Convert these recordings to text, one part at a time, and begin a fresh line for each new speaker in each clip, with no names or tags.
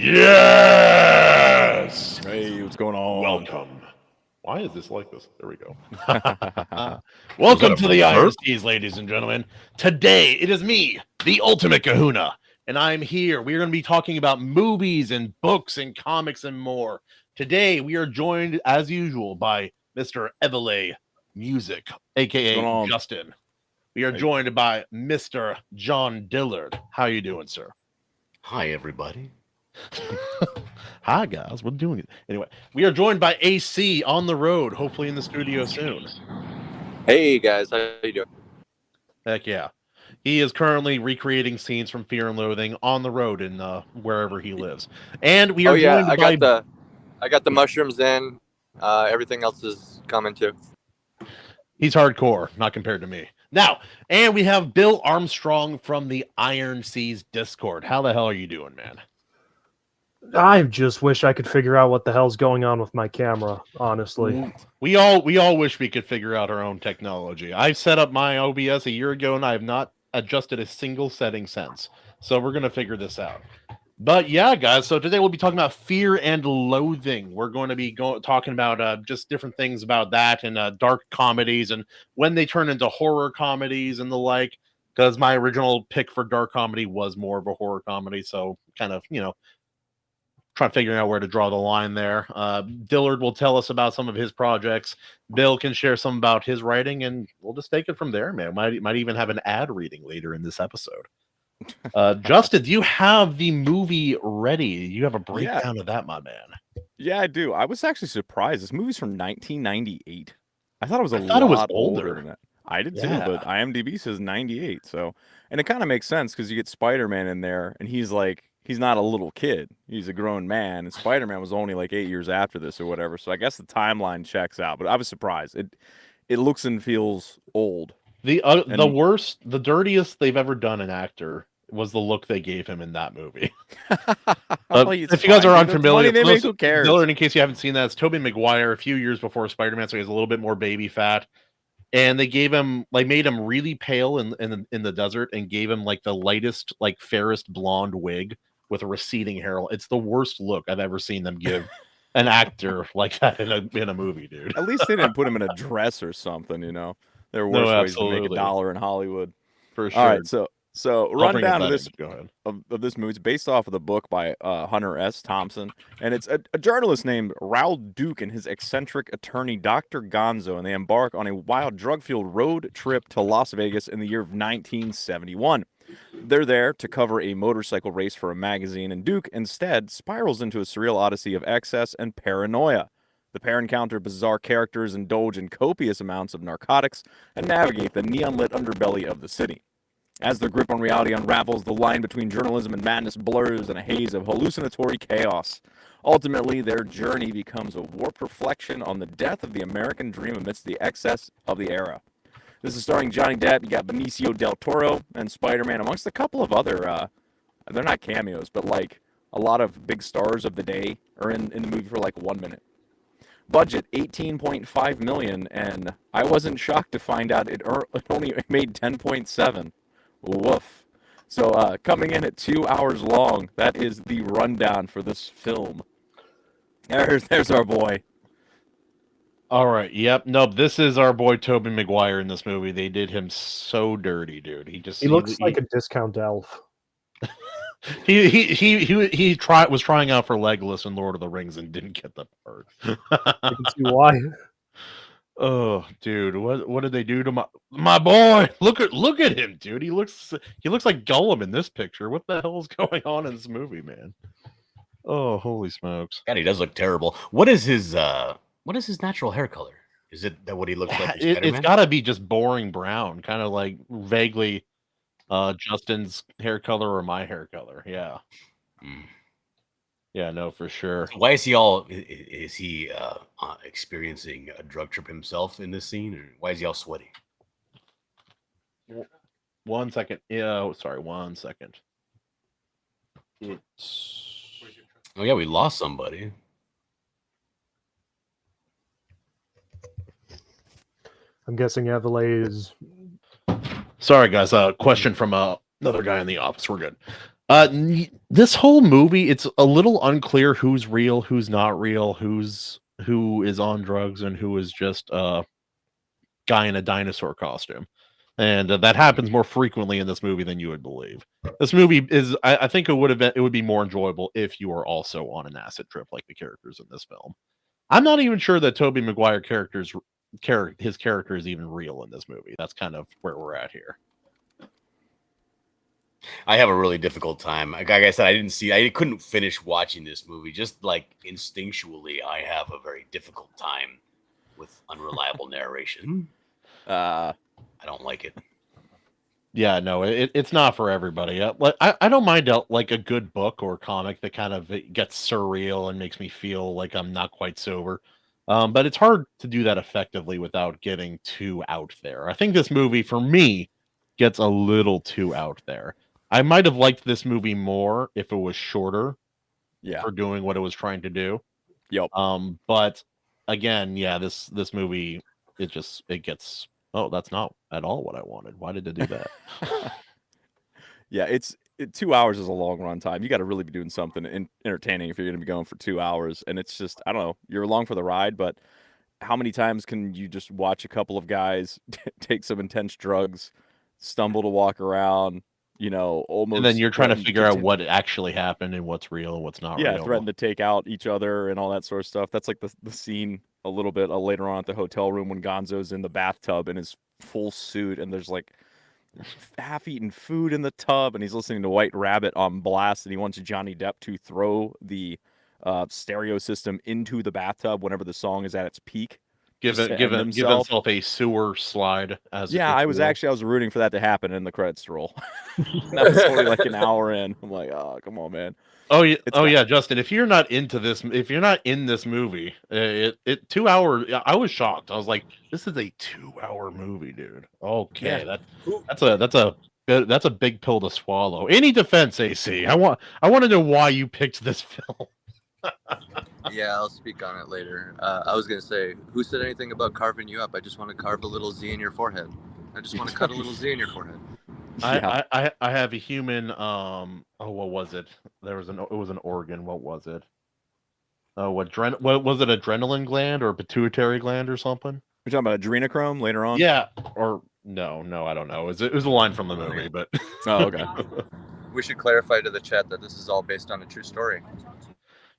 Yes!
Hey, what's going on?
Welcome. Why is this like this? There we go.
Welcome to the Odysseys, ladies and gentlemen. Today, it is me, the ultimate kahuna, and I'm here. We're going to be talking about movies and books and comics and more. Today, we are joined, as usual, by Mr. Evele Music, a.k.a. Justin. We are joined by Mr. John Dillard. How are you doing, sir?
Hi, everybody.
Hi, guys. We're doing it. Anyway, we are joined by AC on the road, hopefully in the studio soon.
Hey, guys. How you doing?
Heck yeah. He is currently recreating scenes from Fear and Loathing on the road in wherever he lives. And we are joined by...
I got the mushrooms in. Everything else is coming too.
He's hardcore, not compared to me. Now, and we have Bill Armstrong from the Iron Seas Discord. How the hell are you doing, man?
I just wish I could figure out what the hell's going on with my camera, honestly.
We all wish we could figure out our own technology. I set up my OBS a year ago, and I have not adjusted a single setting since. So we're going to figure this out. But yeah, guys, so today we'll be talking about Fear and Loathing. We're going to be talking about just different things about that and dark comedies and when they turn into horror comedies and the like, because my original pick for dark comedy was more of a horror comedy. So kind of, trying to figure out where to draw the line there. Dillard will tell us about some of his projects. Bill can share some about his writing, and we'll just take it from there, man. Might even have an ad reading later in this episode. Justin, do you have the movie ready? You have a breakdown of that, my man.
Yeah, I do. I was actually surprised. This movie's from 1998. I thought it was a lot older than that. I did too, but IMDb says 98. So, and it kind of makes sense because you get Spider-Man in there, and he's not a little kid. He's a grown man, and Spider-Man was only like 8 years after this or whatever. So I guess the timeline checks out. But I was surprised. It looks and feels old.
The worst, the dirtiest they've ever done an actor was the look they gave him in that movie. If you guys are unfamiliar,
who cares?
Dillard, in case you haven't seen that, it's Tobey Maguire a few years before Spider-Man, so he has a little bit more baby fat. And they gave him, made him really pale in the desert and gave him the lightest, fairest blonde wig with a receding hair. It's the worst look I've ever seen them give an actor like that in a movie, dude.
At least they didn't put him in a dress or something, There are worse ways to make $1 in Hollywood.
For sure.
All right, so rundown of this movie. It's based off of the book by Hunter S. Thompson, and it's a journalist named Raoul Duke and his eccentric attorney Dr. Gonzo, and they embark on a wild drug-fueled road trip to Las Vegas in the year of 1971. They're there to cover a motorcycle race for a magazine, and Duke instead spirals into a surreal odyssey of excess and paranoia. The pair encounter bizarre characters, indulge in copious amounts of narcotics, and navigate the neon-lit underbelly of the city. As their grip on reality unravels, the line between journalism and madness blurs in a haze of hallucinatory chaos. Ultimately, their journey becomes a warped reflection on the death of the American dream amidst the excess of the era. This is starring Johnny Depp. You got Benicio del Toro and Spider-Man, amongst a couple of other, they're not cameos, but a lot of big stars of the day are in the movie for 1 minute. Budget $18.5 million, and I wasn't shocked to find out it only made $10.7. Woof. So coming in at 2 hours long, that is the rundown for this film. There's our boy.
All right. Yep. Nope. This is our boy Tobey Maguire in this movie. They did him so dirty, dude. He
looks like a discount elf.
He was trying out for Legolas in Lord of the Rings and didn't get the part.
I can see why.
Oh, dude, what did they do to my boy? Look at him, dude. He looks like Gollum in this picture. What the hell is going on in this movie, man? Oh, holy smokes!
God, he does look terrible. What is his natural hair color? Is it that what he looks like?
It's got to be just boring brown, kind of like vaguely Justin's hair color or my hair color. Yeah.
Mm.
Yeah, no, for sure.
Why is he all? Is he experiencing a drug trip himself in this scene, or why is he all sweaty?
1 second. Yeah, sorry, 1 second.
Oh yeah, we lost somebody.
I'm guessing Evele is.
Sorry, guys. Question from another guy in the office. We're good. This whole movie, it's a little unclear who's real, who's not real, who is on drugs, and who is just a guy in a dinosaur costume. And that happens more frequently in this movie than you would believe. This movie is, I think it would be more enjoyable if you were also on an acid trip like the characters in this film. I'm not even sure that Tobey Maguire his character is even real in this movie. That's kind of where we're at here.
I have a really difficult time. Like I said, I couldn't finish watching this movie. Just like instinctually, I have a very difficult time with unreliable narration. I don't like it.
Yeah, no, it's not for everybody. I don't mind like a good book or comic that kind of gets surreal and makes me feel like I'm not quite sober. But it's hard to do that effectively without getting too out there. I think this movie, for me, gets a little too out there. I might have liked this movie more if it was shorter.
Yeah.
For doing what it was trying to do.
Yep.
But again, yeah, this movie it gets. Oh, that's not at all what I wanted. Why did it do that?
Yeah, 2 hours is a long run time. You got to really be doing something entertaining if you're going to be going for 2 hours. And it's just, I don't know, you're along for the ride, but how many times can you just watch a couple of guys take some intense drugs, stumble to walk around, almost.
And then you're trying to figure out what actually happened and what's real and what's not real.
Yeah, threaten to take out each other and all that sort of stuff. That's like the scene a little bit later on at the hotel room when Gonzo's in the bathtub in his full suit and there's like half-eaten food in the tub and he's listening to White Rabbit on blast and he wants Johnny Depp to throw the stereo system into the bathtub whenever the song is at its peak.
Give himself a sewer slide.
I was rooting for that to happen in the credits roll. That was only like an hour in. I'm like, oh, come on, man.
Oh yeah, Justin. If you're not into this, if you're not in this movie, 2 hours. I was shocked. I was like, this is a 2-hour movie, dude. Okay, yeah. That's a big pill to swallow. Any defense, AC? I want to know why you picked this film.
Yeah, I'll speak on it later. I was going to say, who said anything about carving you up? I just want to carve a little Z in your forehead. I just want to cut a little Z in your forehead.
I have a human. What was it? It was an organ. What was it? What was it? Adrenaline gland or pituitary gland or something?
We're talking about adrenochrome later on.
Yeah, or no, I don't know. It was a line from the movie, but
oh, okay.
We should clarify to the chat that this is all based on a true story.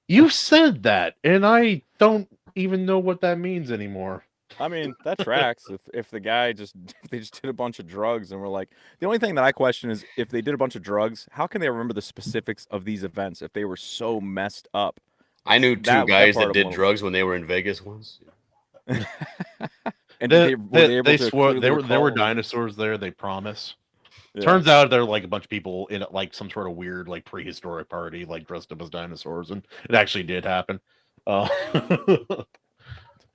You said that, and I don't even know what that means anymore.
I mean, that tracks. If they just did a bunch of drugs and we're like, the only thing that I question is if they did a bunch of drugs, how can they remember the specifics of these events if they were so messed up?
I knew two guys that did drugs when they were in Vegas once.
And
they swore there were dinosaurs there. They promise. Yeah. Turns out they're like a bunch of people in like some sort of weird like prehistoric party, like dressed up as dinosaurs, and it actually did happen. I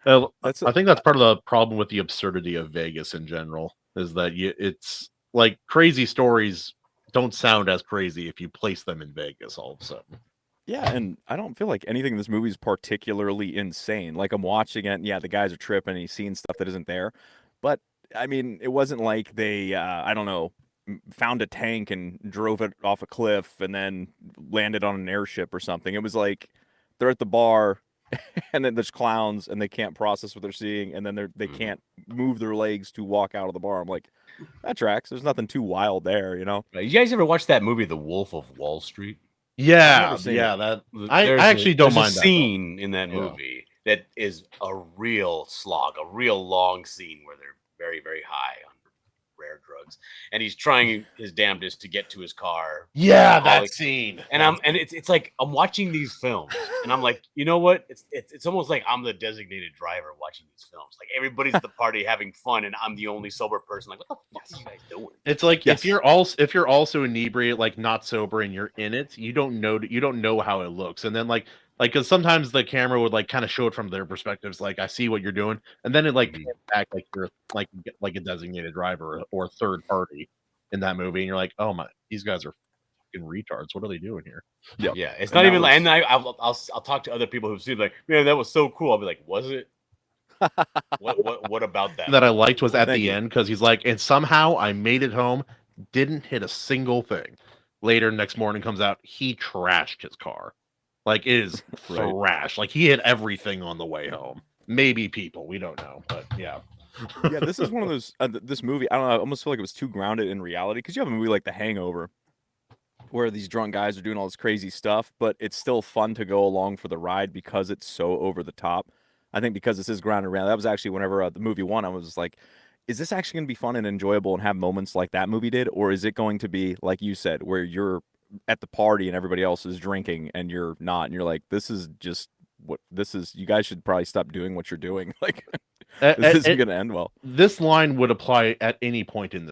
think that's part of the problem with the absurdity of Vegas in general, is that it's like crazy stories don't sound as crazy if you place them in Vegas all of a sudden.
Yeah, and I don't feel like anything in this movie is particularly insane. Like I'm watching it, and yeah, the guys are tripping, and he's seeing stuff that isn't there. But I mean, it wasn't like they, I don't know, found a tank and drove it off a cliff and then landed on an airship or something. It was like they're at the bar and then there's clowns, and they can't process what they're seeing, and then they can't move their legs to walk out of the bar. I'm like, that tracks. There's nothing too wild there, you know.
You guys ever watch that movie, The Wolf of Wall Street?
Yeah, yeah. That I actually don't mind
that scene in that movie that is a real slog, a real long scene where they're very, very high on rare drugs, and he's trying his damnedest to get to his car.
Yeah, that scene.
And it's like I'm watching these films, and I'm like, you know what? It's almost like I'm the designated driver watching these films. Like everybody's at the party having fun, and I'm the only sober person. Like, what the fuck are you guys doing?
It's like if you're also inebriated, like not sober, and you're in it, you don't know how it looks, and then like because sometimes the camera would like kind of show it from their perspectives, like I see what you're doing, and then it like pans back like you're like a designated driver or third party in that movie, and you're like, oh my, these guys are fucking retards. What are they doing here?
Yeah. It's not even like, and I'll talk to other people who've seen like, man, that was so cool. I'll be like, was it? What about that?
That I liked was at the end because he's like, and somehow I made it home, didn't hit a single thing. Later, next morning comes out, he trashed his car. Like, it is trash. Like, he hit everything on the way home. Maybe people, we don't know, but yeah.
Yeah, this is one of those. This movie, I don't know. I almost feel like it was too grounded in reality because you have a movie like The Hangover, where these drunk guys are doing all this crazy stuff, but it's still fun to go along for the ride because it's so over the top. I think because this is grounded around. That was actually whenever the movie won, I was like, is this actually going to be fun and enjoyable and have moments like that movie did, or is it going to be like you said, where you're at the party and everybody else is drinking and you're not, and you're like, this is just what this is. You guys should probably stop doing what you're doing. Like, this isn't going to end well.
This line would apply at any point in the.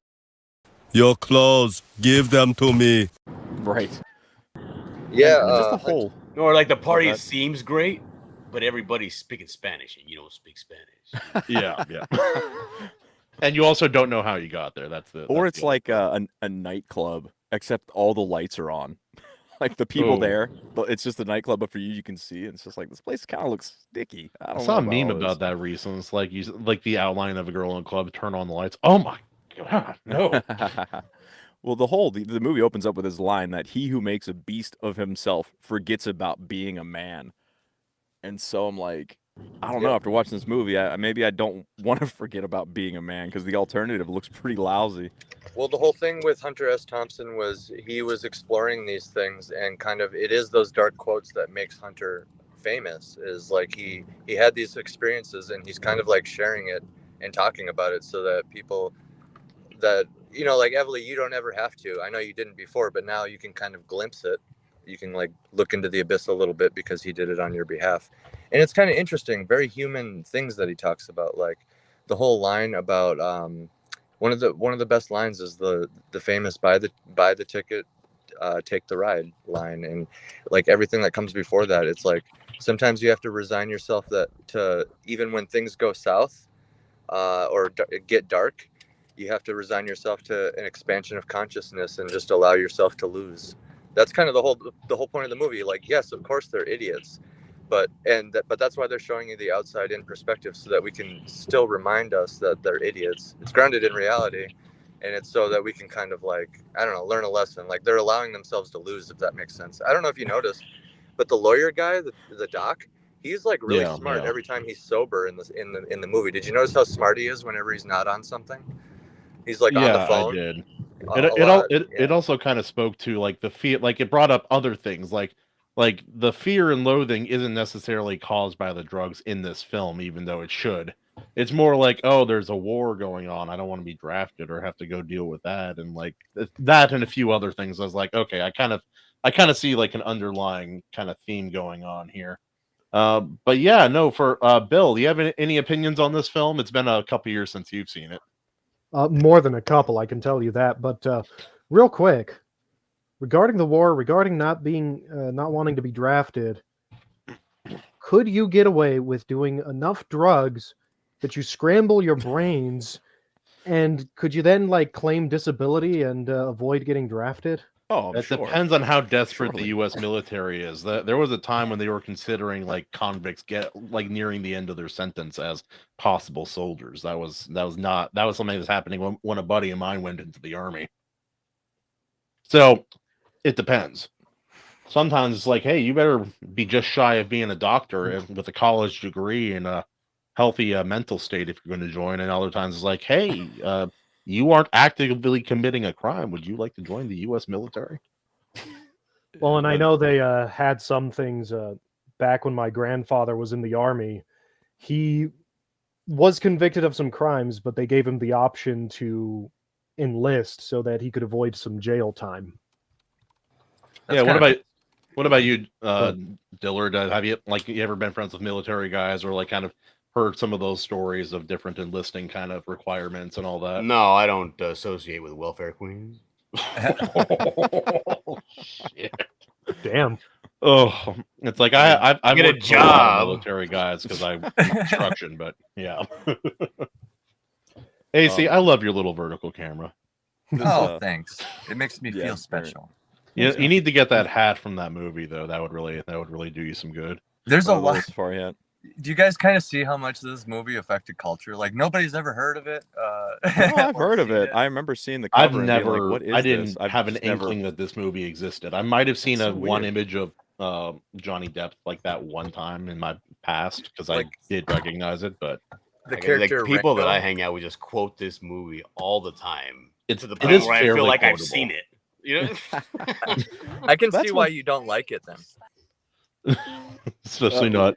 Your clothes, give them to me.
Right.
Yeah.
Just the whole.
Or like the party seems great, but everybody's speaking Spanish and you don't speak Spanish.
Yeah. And you also don't know how you got there.
Or it's like a nightclub, except all the lights are on. Like the people there, but it's just a nightclub, but for you, you can see. And it's just like, this place kind of looks sticky. I
saw a meme about that recently. It's like the outline of a girl in a club, turn on the lights. Oh my God, no.
Well, the movie opens up with his line that he who makes a beast of himself forgets about being a man. And so I'm like, I don't know. After watching this movie, maybe I don't want to forget about being a man because the alternative looks pretty lousy.
Well, the whole thing with Hunter S. Thompson was he was exploring these things, and kind of it is those dark quotes that makes Hunter famous. Is like he had these experiences, and he's kind of like sharing it and talking about it so that people that, you know, like Evely, you don't ever have to. I know you didn't before, but now you can kind of glimpse it. You can like look into the abyss a little bit because he did it on your behalf. And it's kind of interesting, very human things that he talks about, like the whole line about one of the best lines is the famous buy the ticket, take the ride line, and like everything that comes before that. It's like sometimes you have to resign yourself to even when things go south or get dark, you have to resign yourself to an expansion of consciousness and just allow yourself to lose. That's kind of the whole point of the movie. Like, yes, of course they're idiots, but that's why they're showing you the outside in perspective so that we can still remind us that they're idiots. It's grounded in reality, and it's so that we can kind of like, I don't know, learn a lesson. Like they're allowing themselves to lose, if that makes sense. I don't know if you noticed, but the lawyer guy, the doc, he's like really smart every time he's sober in the movie. Did you notice how smart he is whenever he's not on something? He's like on the phone.
I did. It also kind of spoke to like the fear, like it brought up other things like the fear and loathing isn't necessarily caused by the drugs in this film, even though it should. It's more like, oh, there's a war going on. I don't want to be drafted or have to go deal with that. And like that and a few other things. I was like, okay, I kind of see like an underlying kind of theme going on here. But yeah, no, for Bill, do you have any opinions on this film? It's been a couple years since you've seen it.
More than a couple, I can tell you that. But real quick, regarding the war, regarding not wanting to be drafted, could you get away with doing enough drugs that you scramble your brains, and could you then like claim disability and avoid getting drafted?
Oh,
it depends on how desperate the U.S. military is. There was a time when they were considering like convicts nearing the end of their sentence as possible soldiers. That was something that was happening when a buddy of mine went into the army. So it depends. sometimes it's like, hey, you better be just shy of being a doctor with a college degree and a healthy mental state if you're going to join. And other times it's like, hey, you aren't actively committing a crime. Would you like to join the U.S. military?
Well, and I know they had some things back when my grandfather was in the army. He was convicted of some crimes, but they gave him the option to enlist so that he could avoid some jail time.
That's
Yeah.
kinda-
What about you, Dillard? Have you ever been friends with military guys, or like kind of heard some of those stories of different enlisting kind of requirements and all that?
No, I don't associate with welfare queens.
Oh, shit.
Damn.
Oh, it's like I've
Get a
worked with a lot of
job.
military guys because I do construction, but yeah. Hey, see, I love your little vertical camera.
Oh, thanks. It makes me
yeah,
feel special.
You need to get that hat from that movie though. That would really do you some good.
There's a
One of those
lot.
far yet.
Do you guys kind of see how much this movie affected culture? Like nobody's ever heard of it.
No, I've
or
heard of
seen
it. I remember seeing the
I've
cover and being
never,
like, what is
I
this?
didn't
I've
have an
just never-
inkling that this movie existed. I might have seen
That's
a
so
one
weird.
image of Johnny Depp like that one time in my past because I
Like-
did recognize it, but
The
Like
character
people that
Ringo-
I hang out with just quote this movie all the time.
It's
To the
it
point
is
where I feel
fairly
like I've
quotable.
seen it. You know?
I can
That's
see
what-
why you don't like it then.
Especially not.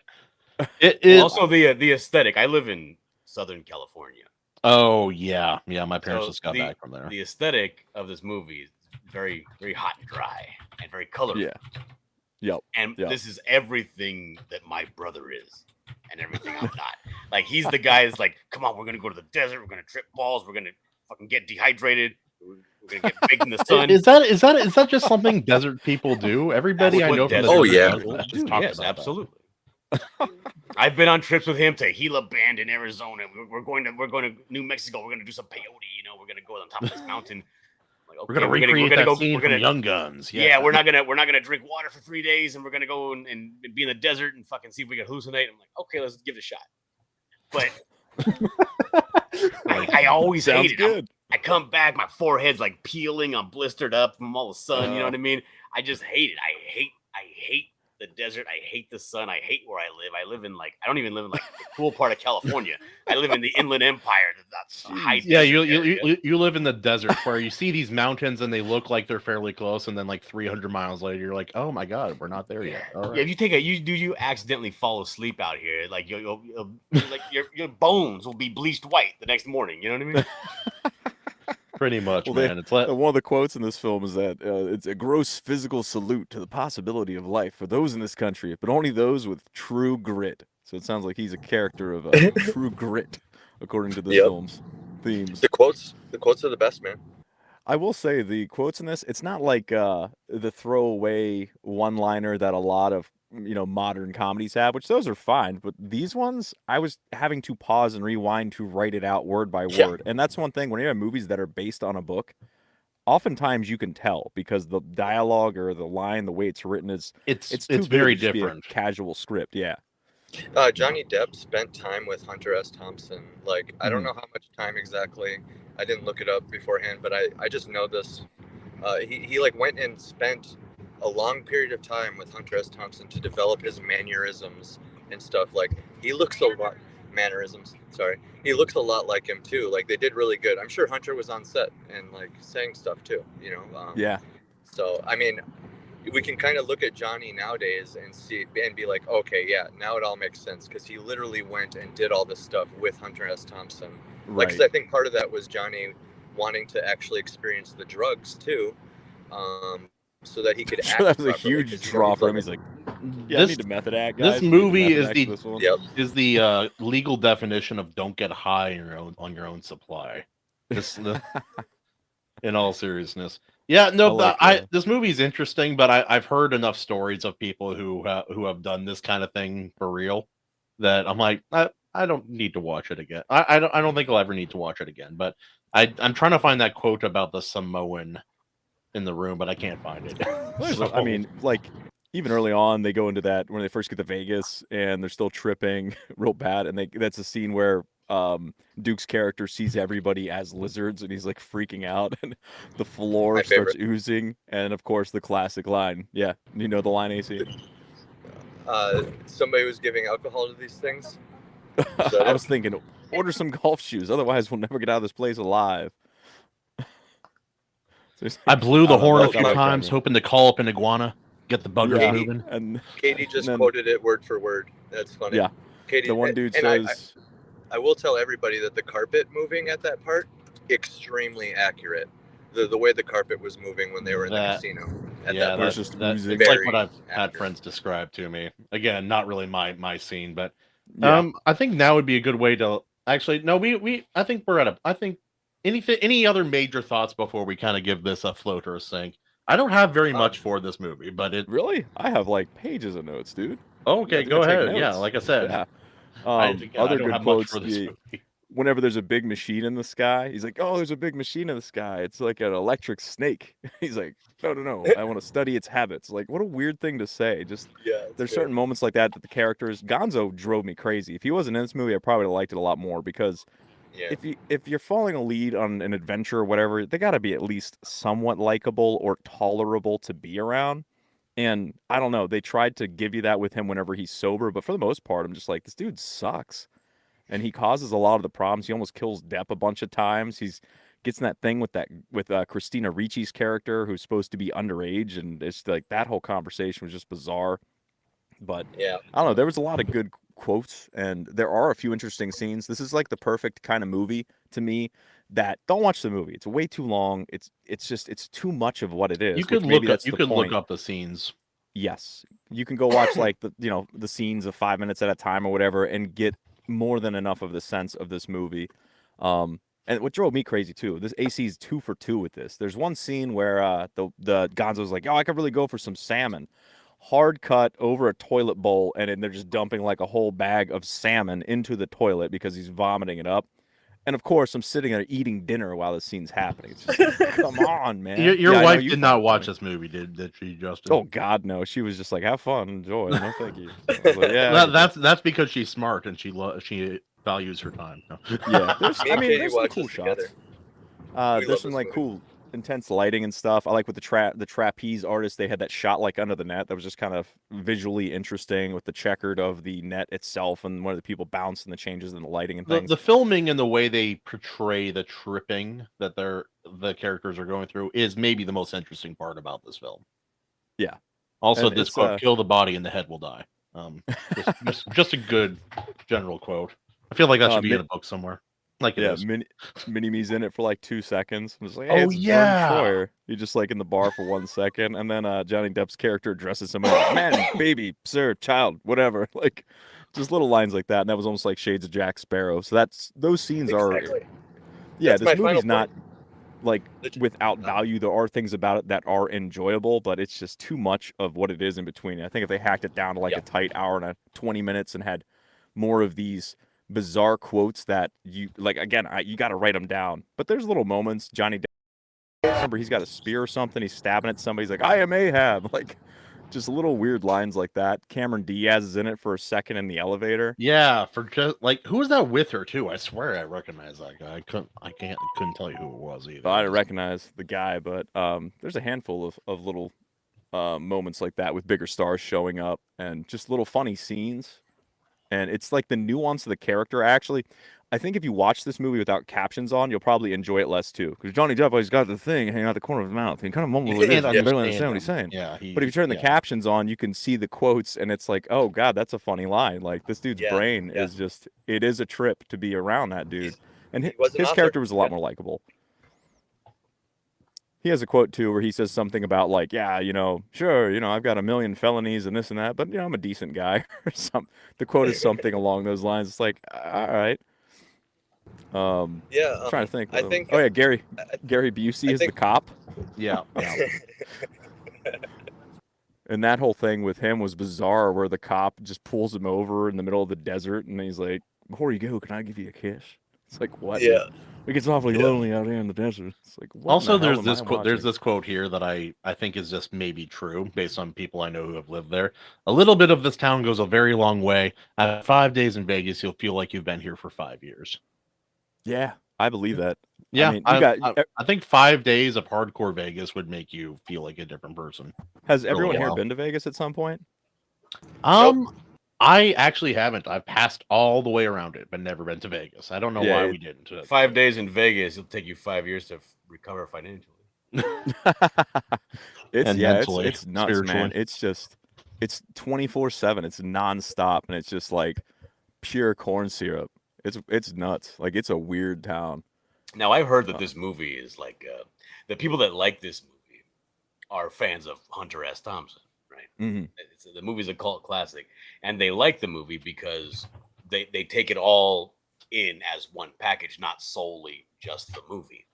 It
Also, the aesthetic. I live in Southern California.
Oh yeah, my parents
So
just got
the-
back from there.
The aesthetic of this movie is very, very hot and dry and very colorful.
Yeah. Yep.
And
Yep.
this is everything that my brother is and everything I'm not. Like, he's the guy that's like, come on, we're going to go to the desert. We're going to trip balls. We're going to fucking get dehydrated. We're going to get baked in the sun.
Is that just something desert people do? Everybody
That's
I
what
know from the
desert
Oh,
desert
yeah.
people just
Dude,
talk
yes,
about that.
absolutely. I've been on trips with him to Gila Band in Arizona. We're going to New Mexico. We're going to do some peyote. You know, we're going to go on top of this mountain. Like, okay,
We're gonna recreate that scene
We're gonna,
from Young Guns.
yeah, we're not gonna drink water for 3 days, and we're gonna go and be in the desert and fucking see if we can hallucinate. I'm like, okay, let's give it a shot. But I always
Sounds
hate it.
good.
I come back, my forehead's like peeling. I'm blistered up from all the sun. You know what I mean? I just hate it. I hate the desert. I hate the sun. I hate where I live. I live in I don't even live in like the cool part of California. I live in the Inland Empire. That's a high.
Yeah,
desert area.
you live in the desert where you see these mountains and they look like they're fairly close, and then like 300 miles later, you're like, oh my god, we're not there yet. All
Yeah,
right.
if you accidentally fall asleep out here, like you'll like your bones will be bleached white the next morning. You know what I mean?
Pretty much,
Well,
man. It's like
One of the quotes in this film is that it's a gross physical salute to the possibility of life for those in this country, but only those with true grit. So it sounds like he's a character of true grit, according to this
Yep.
film's themes.
The quotes are the best, man.
I will say the quotes in this, it's not like the throwaway one-liner that a lot of modern comedies have, which those are fine, but these ones I was having to pause and rewind to write it out word by
Yeah.
word. And that's one thing when you have movies that are based on a book, oftentimes you can tell because the dialogue or the line, the way it's written is
it's
too good
very
to just be a
different.
casual script. Yeah.
Johnny Depp spent time with Hunter S. Thompson. Like, I don't know how much time exactly. I didn't look it up beforehand, but I just know this. He like went and spent a long period of time with Hunter S. Thompson to develop his mannerisms and stuff. Like, he looks a lot he looks a lot like him too. Like, they did really good. I'm sure Hunter was on set and like saying stuff too,
Yeah.
So I mean, we can kind of look at Johnny nowadays and see and be like, okay, yeah, now it all makes sense, because he literally went and did all this stuff with Hunter S. Thompson. Like, 'cause I think part of that was Johnny wanting to actually experience the drugs too, so that he could act.
That was a
properly,
huge
'cause,
draw for him.
like-
He's like, yeah, I
This-
need to method act.
this
Guys. I need to
movie
method
is
act
the-
for this one."
Yep.
Is the legal definition of don't get high on your own supply. In all seriousness. Yeah, no,
like that.
this movie is interesting, but I've heard enough stories of people who have done this kind of thing for real that I'm like, I don't need to watch it again. I don't think I'll ever need to watch it again. But I'm trying to find that quote about the Samoan in the room, but I can't find it.
I mean, like, even early on, they go into that when they first get to Vegas and they're still tripping real bad. And that's a scene where Duke's character sees everybody as lizards and he's like freaking out and the floor
My
starts
favorite.
oozing. And of course, the classic line. Yeah, you know the line, AC?
Somebody was giving alcohol to these things.
I was thinking, order some golf shoes. Otherwise, we'll never get out of this place alive.
I blew the horn a few
That was
times, hoping to call up an iguana, get the buggers moving.
And
Katie just
then-
quoted it word for word. That's funny.
Yeah.
Katie,
the one dude
and
says,
I will tell everybody that the carpet moving at that part, extremely accurate. The way the carpet was moving when they were in the casino.
Yeah,
was
that's
just
that's
oozing.
like
Very
what I've had
accurate.
friends describe to me. Again, not really my scene, but
Yeah.
I think now would be a good way to actually. No, I think we're at a. I think any other major thoughts before we kind of give this a float or a sink. I don't have very much for this movie, but it.
really? I have like pages of notes, dude.
Okay,
You
go
have to take
ahead. Yeah,
notes.
like I said,
Yeah.
I
Other
don't
good
have much
quotes.
for this movie.
Whenever there's a big machine in the sky, he's like, "Oh, there's a big machine in the sky. It's like an electric snake." He's like, "No. I want to study its habits." Like, what a weird thing to say. Just
Yeah.
there's certain moments like that the characters. Gonzo drove me crazy. If he wasn't in this movie, I probably would have liked it a lot more because
Yeah.
if you're following a lead on an adventure or whatever, they got to be at least somewhat likable or tolerable to be around. And I don't know, they tried to give you that with him whenever he's sober, but for the most part, I'm just like, this dude sucks. And he causes a lot of the problems. He almost kills Depp a bunch of times. He's gets in that thing with Christina Ricci's character, who's supposed to be underage, and it's like that whole conversation was just bizarre. But
Yeah.
I don't know. There was a lot of good quotes, and there are a few interesting scenes. This is like the perfect kind of movie to me. That don't watch the movie. It's way too long. It's too much of what it is.
You could
which maybe
look up.
that's
You
the
could
point.
look up the scenes.
Yes, you can go watch like the scenes of 5 minutes at a time or whatever, and get more than enough of the sense of this movie. And what drove me crazy too, this AC's 2 for 2 with this. There's one scene where the Gonzo's like, "Oh, I could really go for some salmon." Hard cut over a toilet bowl, and then they're just dumping like a whole bag of salmon into the toilet because he's vomiting it up. And of course, I'm sitting there eating dinner while this scene's happening. It's just like, come on, man.
Your
Yeah, I know
wife
you
did
found
not
it
watch
funny.
this movie, did she, Justin?
Oh God, no. She was just like, "Have fun, enjoy." No, thank you. I was like, yeah,
That's because she's smart and she values her time. No.
yeah. There's,
Me
I
and
mean,
Katie
there's some
watched
cool
this
shots.
together. We
There's
love
some
this
like
movie.
cool, intense lighting and stuff. I like with the trapeze artist. They had that shot like under the net that was just kind of visually interesting with the checkered of the net itself and one of the people bounce and the changes in the lighting and things.
The filming and the way they portray the tripping that the characters are going through is maybe the most interesting part about this film.
Yeah.
Also,
And
this
it's,
quote: "Kill the body and the head will die." Just a good general quote. I feel like that should be in a book somewhere. Like it
Yeah,
is.
mini me's in it for like 2 seconds. I'm just like, hey,
Oh,
it's
yeah.
Vern Troyer. You're just like in the bar for 1 second, and then Johnny Depp's character addresses somebody like, "Man, baby, sir, child, whatever." Like just little lines like that, and that was almost like shades of Jack Sparrow. So those scenes
Exactly.
are, yeah.
That's my
This movie's
final
not like
The-
without value. There are things about it that are enjoyable, but it's just too much of what it is in between. I think if they hacked it down to like
Yeah.
a tight hour and 20 minutes and had more of these bizarre quotes that you like, again, you got to write them down. But there's little moments. Johnny Depp, remember, he's got a spear or something. He's stabbing at somebody. He's like, "I am Ahab." Like, just little weird lines like that. Cameron Diaz is in it for a second in the elevator.
Yeah, for just like who was that with her too? I swear I recognize that guy. I couldn't tell you who it was either.
I didn't recognize the guy, but there's a handful of little moments like that with bigger stars showing up and just little funny scenes. And it's like the nuance of the character. Actually, I think if you watch this movie without captions on, you'll probably enjoy it less too. Because Johnny Depp always got the thing hanging out the corner of his mouth. He kind of mumbles it. You
can't
can barely
understand
understand what he's saying.
Yeah,
But if you turn the captions on, you can see the quotes, and it's like, oh God, that's a funny line. Like this dude's
Yeah,
brain
yeah.
is just—it is a trip to be around that dude. And
he was an
his
author.
character was a lot
Yeah.
more likable. He has a quote too where he says something about like, "Yeah, sure, I've got a million felonies and this and that, but I'm a decent guy." Or some. The quote is something along those lines. It's like, all right.
Yeah.
I'm trying to think.
I think.
Oh yeah, Gary Busey is the
think-
cop.
yeah.
And that whole thing with him was bizarre, where the cop just pulls him over in the middle of the desert, and he's like, "Before you go, can I give you a kiss?" It's like, what?
Yeah.
It gets awfully
Yeah.
lonely out here in the desert. It's like, what
Also,
in the hell
there's
am I
this there's
watching?
this quote here that I think is just maybe true based on people I know who have lived there. A little bit of this town goes a very long way. After 5 days in Vegas, you'll feel like you've been here for 5 years.
Yeah, I believe that.
Yeah,
I mean, you got.
I think 5 days of hardcore Vegas would make you feel like a different person.
Has
a little
everyone here
while.
been to Vegas at some point?
I actually haven't. I've passed all the way around it, but never been to Vegas. I don't know why we didn't.
5 days in Vegas, it'll take you 5 years to recover financially.
It's nuts, man.
spiritually.
It's 24/7. It's nonstop, and it's just like pure corn syrup. It's nuts. Like, it's a weird town.
Now, I've heard that this movie is like the people that like this movie are fans of Hunter S. Thompson, right?
Mm-hmm.
The movie's a cult classic, and they like the movie because they take it all in as one package, not solely just the movie,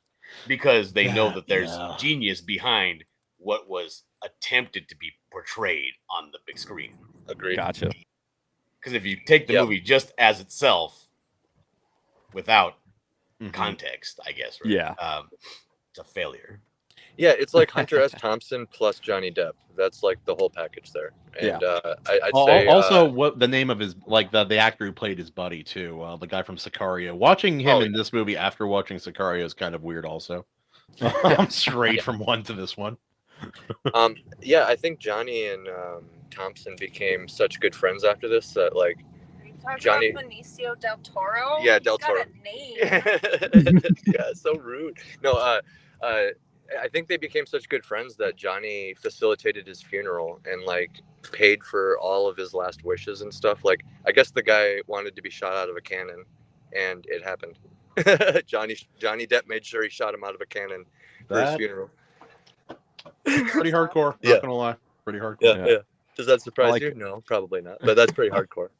because they know that there's genius behind what was attempted to be portrayed on the big screen.
Agreed.
Gotcha.
Because if you take the movie just as itself, without context, I guess, right?
Yeah,
it's a failure.
Yeah, it's like Hunter S. Thompson plus Johnny Depp. That's like the whole package there. And I'd say
also what the name of his the actor who played his buddy too, the guy from Sicario. Watching him in this movie after watching Sicario is kind of weird. Also, I'm straight from one to this one.
Yeah, I think Johnny and Thompson became such good friends after this that like Johnny
Benicio del Toro.
Yeah,
He's
Del
got
Toro.
a name.
Yeah, so rude. No, I think they became such good friends that Johnny facilitated his funeral and like paid for all of his last wishes and stuff. Like, I guess the guy wanted to be shot out of a cannon, and it happened. Johnny Depp made sure he shot him out of a cannon for his funeral.
Pretty hardcore.
Yeah.
Not gonna lie, pretty hardcore.
Yeah. Does that surprise you? No, probably not. But that's pretty hardcore.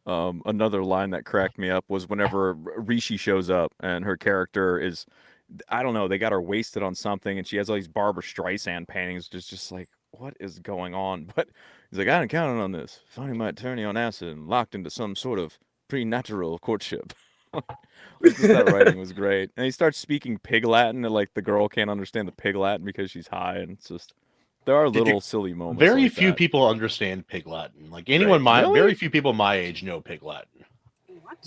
Another line that cracked me up was whenever Rishi shows up and her character is, I don't know, they got her wasted on something and she has all these Barbara Streisand paintings, just like, what is going on? But he's like, I hadn't counted on this. Finding my attorney on acid and locked into some sort of preternatural courtship. Just that writing was great. And he starts speaking Pig Latin and like the girl can't understand the Pig Latin because she's high, and it's just, there are little silly moments.
Very
like
few
that.
people understand Pig Latin. Like anyone very few people my age know Pig Latin.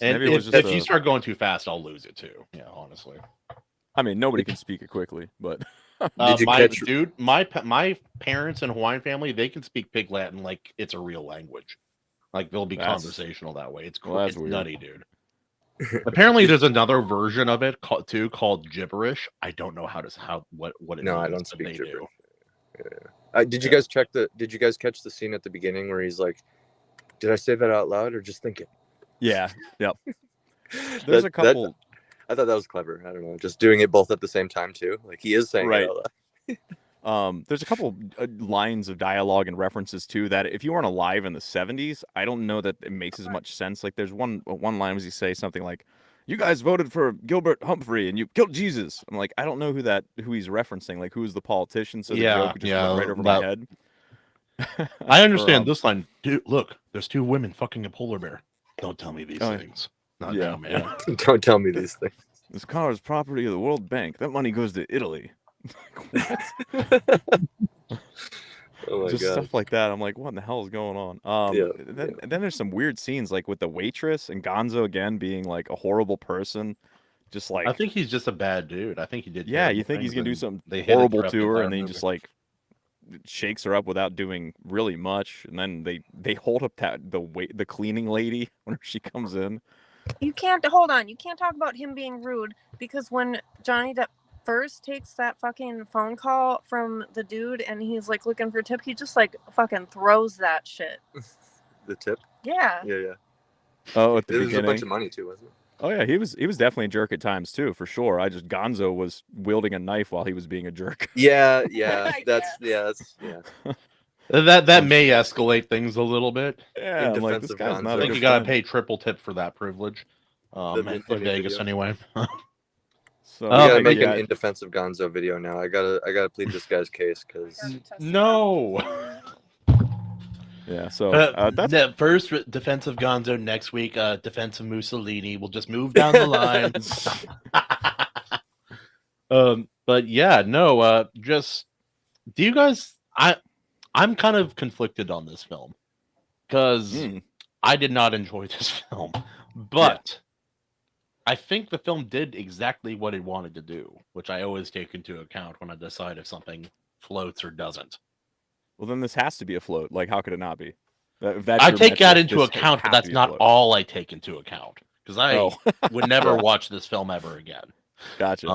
And
Maybe it was
if
just
you start going too fast, I'll lose it too. Yeah, honestly.
I mean, nobody can speak it quickly, but
my parents and Hawaiian family, they can speak Pig Latin like it's a real language. Like they'll be conversational that way. It's cool.
Well,
it's nutty, dude. Apparently, there's another version of it called gibberish. I don't know what it.
No, I don't speak gibberish. Yeah. Did you guys catch the scene at the beginning where he's like, "Did I say that out loud or just think it?"
Yeah. Yep. There's a couple.
I thought that was clever. I don't know, just doing it both at the same time too. Like he is saying it out loud.
There's a couple lines of dialogue and references too that if you weren't alive in the 70s, I don't know that it makes as much sense. Like there's one line was he say something like, "You guys voted for Gilbert Humphrey and you killed Jesus." I'm like, I don't know who he's referencing. Like who's the politician? So the joke just went right over my head.
I understand this line. Dude, look, there's two women fucking a polar bear. Don't tell me these things. Not now, man.
Don't tell me these things.
This car is property of the World Bank. That money goes to Italy.
Oh my
just
God.
stuff like that. I'm like, what in the hell is going on? Then there's some weird scenes like with the waitress and Gonzo again being like a horrible person. Just like,
I think he's just a bad dude. I think he did.
Yeah, you think he's gonna do something horrible to her, and then he just like shakes her up without doing really much, and then they hold up the cleaning lady when she comes in.
You can't hold on. You can't talk about him being rude because when Johnny Depp first takes that fucking phone call from the dude and he's like looking for a tip, he just like fucking throws that shit.
The tip?
Yeah.
Yeah.
Oh, at the
It was
beginning.
a bunch of money too, wasn't it?
Oh yeah, he was definitely a jerk at times too, for sure. Gonzo was wielding a knife while he was being a jerk.
Yeah. That
may escalate things a little bit.
Yeah, I'm like, this guy's not
I
a
think
good
you gotta
friend.
pay triple tip for that privilege. In Vegas
video.
anyway.
So
we gotta make
yeah.
an in defense of Gonzo video now. I gotta plead this guy's case because
No.
Yeah, so that's
the first defense of Gonzo next week. Defense of Mussolini. We'll just move down the line. But yeah, no. Just do you guys? I'm kind of conflicted on this film because I did not enjoy this film, but I think the film did exactly what it wanted to do, which I always take into account when I decide if something floats or doesn't.
Well, then this has to be a float. Like, how could it not be?
I take that into account, but that's not all I take into account because I would never watch this film ever again.
Gotcha.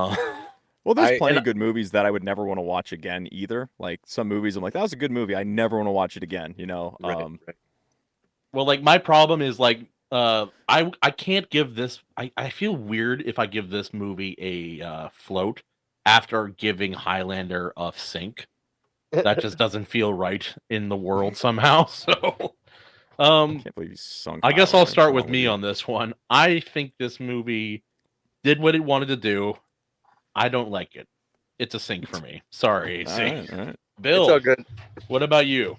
Well, there's plenty of good movies that I would never want to watch again either. Like some movies, I'm like, that was a good movie. I never want to watch it again. You know.
Right.
Well, like my problem is like I can't give this. I feel weird if I give this movie a float after giving Highlander a sink. That just doesn't feel right in the world somehow. So,
I can't believe you sunk.
I guess I'll start with me on this one. I think this movie did what it wanted to do. I don't like it. It's a sink for me. Sorry, AC.
All right.
Bill,
It's all good.
what about you?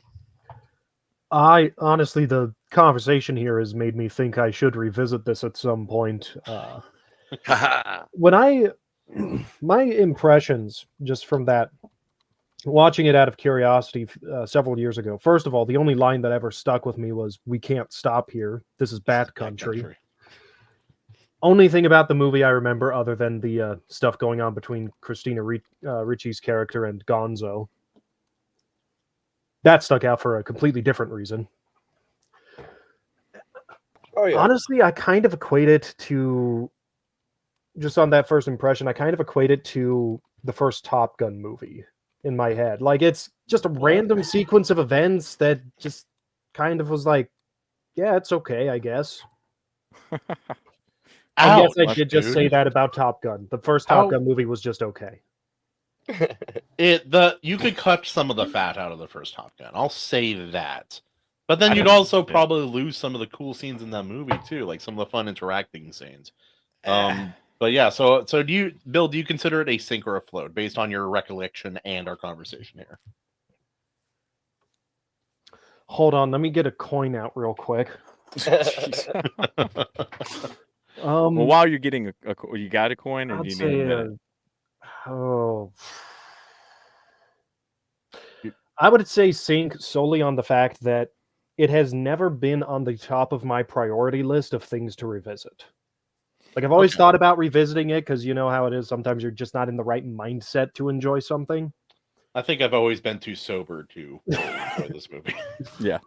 I honestly, the conversation here has made me think I should revisit this at some point. When my impressions just from that, watching it out of curiosity several years ago. First of all, the only line that ever stuck with me was, "We can't stop here. This is Bat Country." Only thing about the movie I remember, other than the stuff going on between Christina Ricci's character and Gonzo. That stuck out for a completely different reason.
Oh yeah.
Honestly, I kind of equate it to, just on that first impression, I kind of equate it to the first Top Gun movie in my head. Like, it's just a random sequence of events that just kind of was like, yeah, it's okay, I guess. I guess I did just say that about Top Gun. The first Top Gun movie was just okay.
You could cut some of the fat out of the first Top Gun. I'll say that. But then you'd also probably lose some of the cool scenes in that movie too, like some of the fun interacting scenes. But yeah, so do you, Bill, do you consider it a sink or a float based on your recollection and our conversation here?
Hold on, let me get a coin out real quick.
Well, while you're getting you got a coin, or do you need a minute?
I would say sink solely on the fact that it has never been on the top of my priority list of things to revisit. Like, I've always thought about revisiting it because you know how it is. Sometimes you're just not in the right mindset to enjoy something.
I think I've always been too sober to enjoy this movie.
Yeah,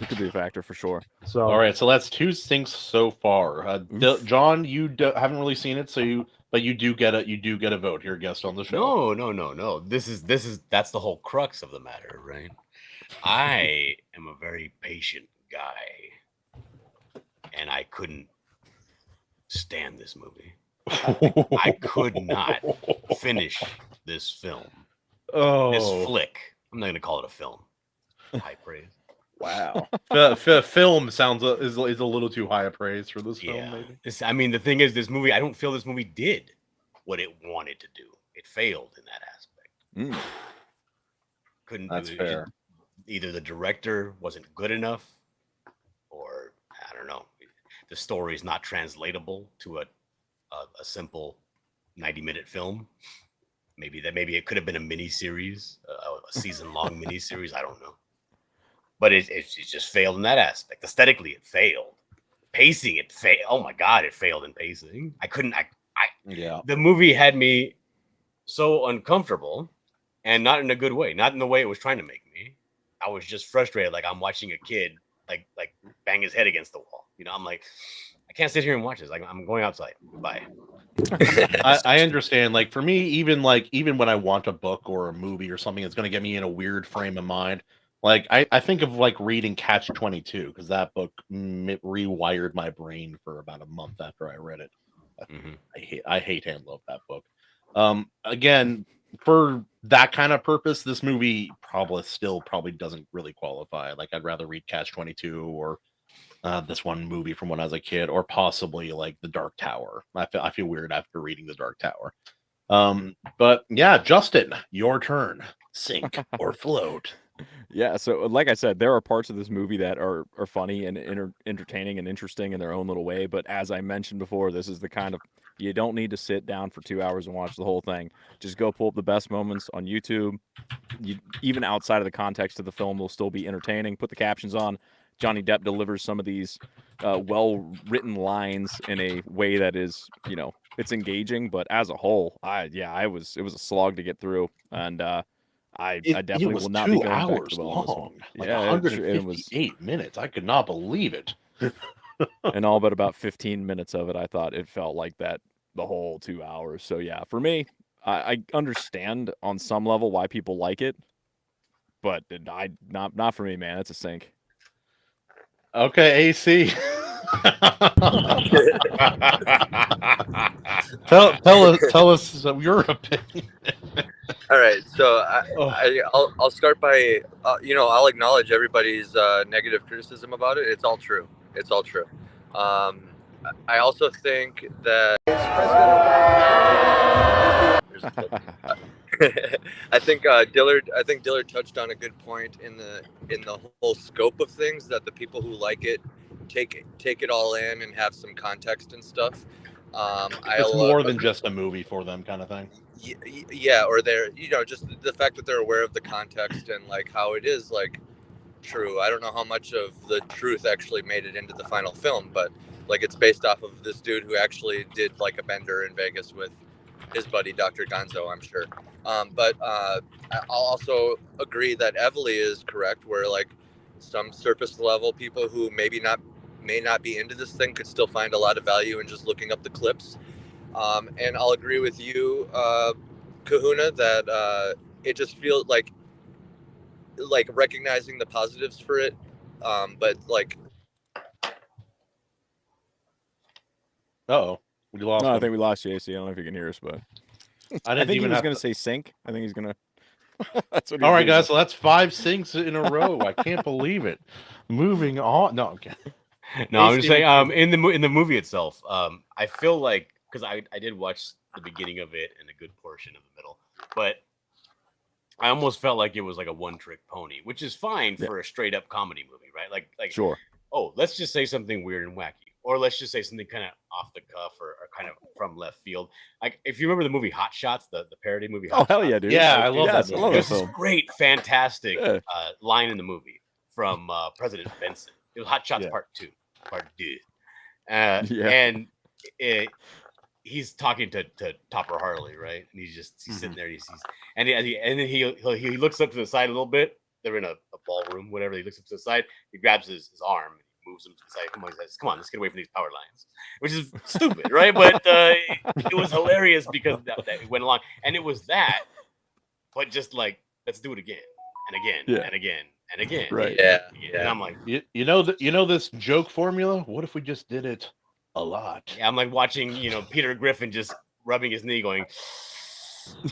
it could be a factor for sure.
So,
all right, so that's 2 sinks so far. John, you haven't really seen it, but you do get a vote. You're a guest on the show.
No. That's the whole crux of the matter, right? I am a very patient guy, and I couldn't stand this movie. I could not finish this film. This flick. I'm not gonna call it a film. High praise.
Wow. Film sounds is a little too high a praise for this film. Maybe.
I mean, the thing is, this movie, I don't feel this movie did what it wanted to do. It failed in that aspect. Couldn't
That's
do it.
fair.
Either the director wasn't good enough, or I don't know. The story is not translatable to a simple 90-minute film. Maybe it could have been a mini series, a season-long mini series. I don't know. But it just failed in that aspect. Aesthetically, it failed. Pacing, it failed. Oh my God, it failed in pacing. The movie had me so uncomfortable, and not in a good way. Not in the way it was trying to make me. I was just frustrated, like I'm watching a kid like bang his head against the wall. You know, I'm like, I can't sit here and watch this. Like, I'm going outside. Goodbye.
I understand. Like, for me, even when I want a book or a movie or something that's going to get me in a weird frame of mind, like I think of like reading Catch-22 because that book rewired my brain for about a month after I read it. I hate and love that book. Again, for that kind of purpose, this movie probably doesn't really qualify. Like, I'd rather read Catch-22 or this one movie from when I was a kid, or possibly like The Dark Tower. I feel weird after reading The Dark Tower. But yeah, Justin, your turn. Sink or float.
Yeah, so like I said, there are parts of this movie that are funny and entertaining and interesting in their own little way. But as I mentioned before, this is the kind of you don't need to sit down for 2 hours and watch the whole thing. Just go pull up the best moments on YouTube. Even outside of the context of the film, will still be entertaining. Put the captions on. Johnny Depp delivers some of these well-written lines in a way that is, it's engaging. But as a whole, it was a slog to get through, and I definitely will not be going back to the well
long.
Like
Yeah, 158
was
minutes. I could not believe it.
and all but about 15 minutes of it, I thought it felt like that the whole 2 hours. So yeah, for me, I understand on some level why people like it, but not for me, man. It's a sink.
Okay, AC. tell us your opinion.
All right, so I'll start by I'll acknowledge everybody's negative criticism about it. It's all true. It's all true. I also think that I think Dillard touched on a good point in the whole scope of things, that the people who like it take it all in and have some context and stuff.
It's more than just a movie for them, kind of thing.
Yeah, or they're just the fact that they're aware of the context and like how it is like true. I don't know how much of the truth actually made it into the final film, but like it's based off of this dude who actually did like a bender in Vegas with his buddy Dr. Gonzo, I'm sure. But I'll also agree that Evely is correct, where like some surface level people who may not be into this thing could still find a lot of value in just looking up the clips. And I'll agree with you, Kahuna, that it just feels like recognizing the positives for it, but like.
We lost.
No, I think we lost JC. I don't know if you can hear us, but I think he was going to say sink. I think he's going to. That's what.
All right, guys. So that's 5 sinks in a row. I can't believe it. Moving on. No, okay.
No, I'm just saying. In the movie itself, I feel like, because I did watch the beginning of it and a good portion of the middle, but I almost felt like it was like a one-trick pony, which is fine for a straight-up comedy movie, right? Like
sure.
Oh, let's just say something weird and wacky, or let's just say something kind of off the cuff or kind of from left field. Like if you remember the movie Hot Shots, the parody movie. Hot
hell
Shots,
yeah, dude!
Yeah, I love that.
I love
There's
that
this
film.
great, fantastic line in the movie from President Benson. It was Hot Shots Part 2. And he's talking to Topper Harley, right? And he's sitting there. And then he looks up to the side a little bit. They're in a ballroom, whatever. He looks up to the side. He grabs his arm and he moves him to the side. Come on, let's get away from these power lines, which is stupid, right? But it was hilarious because that it went along, and it was that, but just like let's do it again and again and again and again.
Right.
Yeah.
And I'm like,
you know this joke formula? What if we just did it a lot?
I'm like watching, Peter Griffin just rubbing his knee, going,